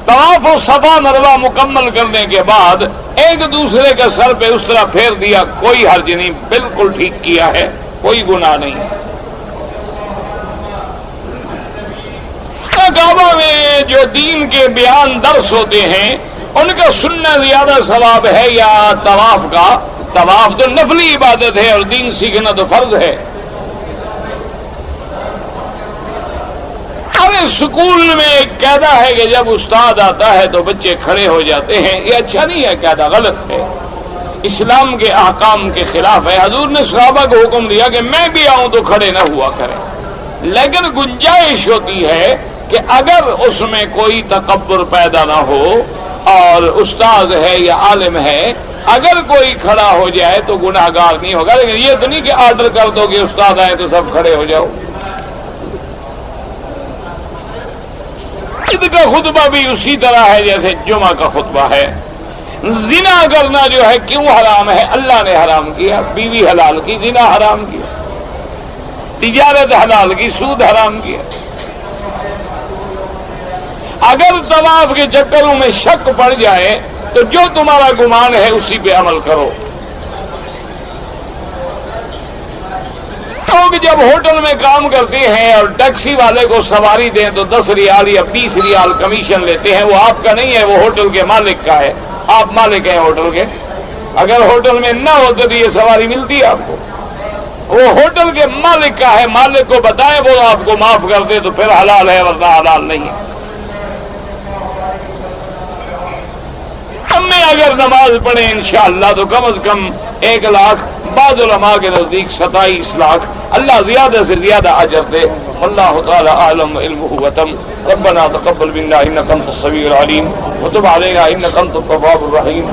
B: طواف و صفا مروہ مکمل کرنے کے بعد ایک دوسرے کے سر پہ اس طرح پھیر دیا, کوئی حرج نہیں, بالکل ٹھیک کیا ہے, کوئی گناہ نہیں. کعبہ میں جو دین کے بیان درس ہوتے ہیں ان کا سننا زیادہ ثواب ہے یا طواف کا؟ طواف تو نفلی عبادت ہے اور دین سیکھنا تو فرض ہے. ہمیں اسکول میں ایک قاعدہ ہے کہ جب استاد آتا ہے تو بچے کھڑے ہو جاتے ہیں. یہ اچھا نہیں ہے, قاعدہ غلط ہے, اسلام کے احکام کے خلاف ہے. حضور نے صحابہ کو حکم دیا کہ میں بھی آؤں تو کھڑے نہ ہوا کریں, لیکن گنجائش ہوتی ہے کہ اگر اس میں کوئی تکبر پیدا نہ ہو اور استاد ہے یا عالم ہے, اگر کوئی کھڑا ہو جائے تو گناہ گار نہیں ہوگا. لیکن یہ تو نہیں کہ آرڈر کر دو کہ استاد آئے تو سب کھڑے ہو جاؤ. عید کا خطبہ بھی اسی طرح ہے جیسے جمعہ کا خطبہ ہے. زنا کرنا جو ہے کیوں حرام ہے؟ اللہ نے حرام کیا. بیوی حلال کی, زنا حرام کیا. تجارت حلال کی, سود حرام کیا. اگر طواف کے چکروں میں شک پڑ جائے تو جو تمہارا گمان ہے اسی پہ عمل کرو. لوگ جب ہوٹل میں کام کرتے ہیں اور ٹیکسی والے کو سواری دیں تو 10 ریال یا 20 ریال کمیشن لیتے ہیں. وہ آپ کا نہیں ہے, وہ ہوٹل کے مالک کا ہے. آپ مالک ہیں ہوٹل کے. اگر ہوٹل میں نہ ہوتے تو یہ سواری ملتی ہے آپ کو. وہ ہوٹل کے مالک کا ہے, مالک کو بتائیں وہ آپ کو معاف کر دے تو پھر حلال ہے, ورنہ حلال نہیں ہے. ہم میں اگر نماز پڑھیں انشاءاللہ تو کم از کم 1 لاکھ, بعض علماء کے نزدیک 27 لاکھ. اللہ زیادہ سے زیادہ اجر دے. واللہ تعالی اعلم علمہ وتم. ربنا تقبل منا انک انت السمیع العلیم وتب علینا انک انت التواب الرحیم.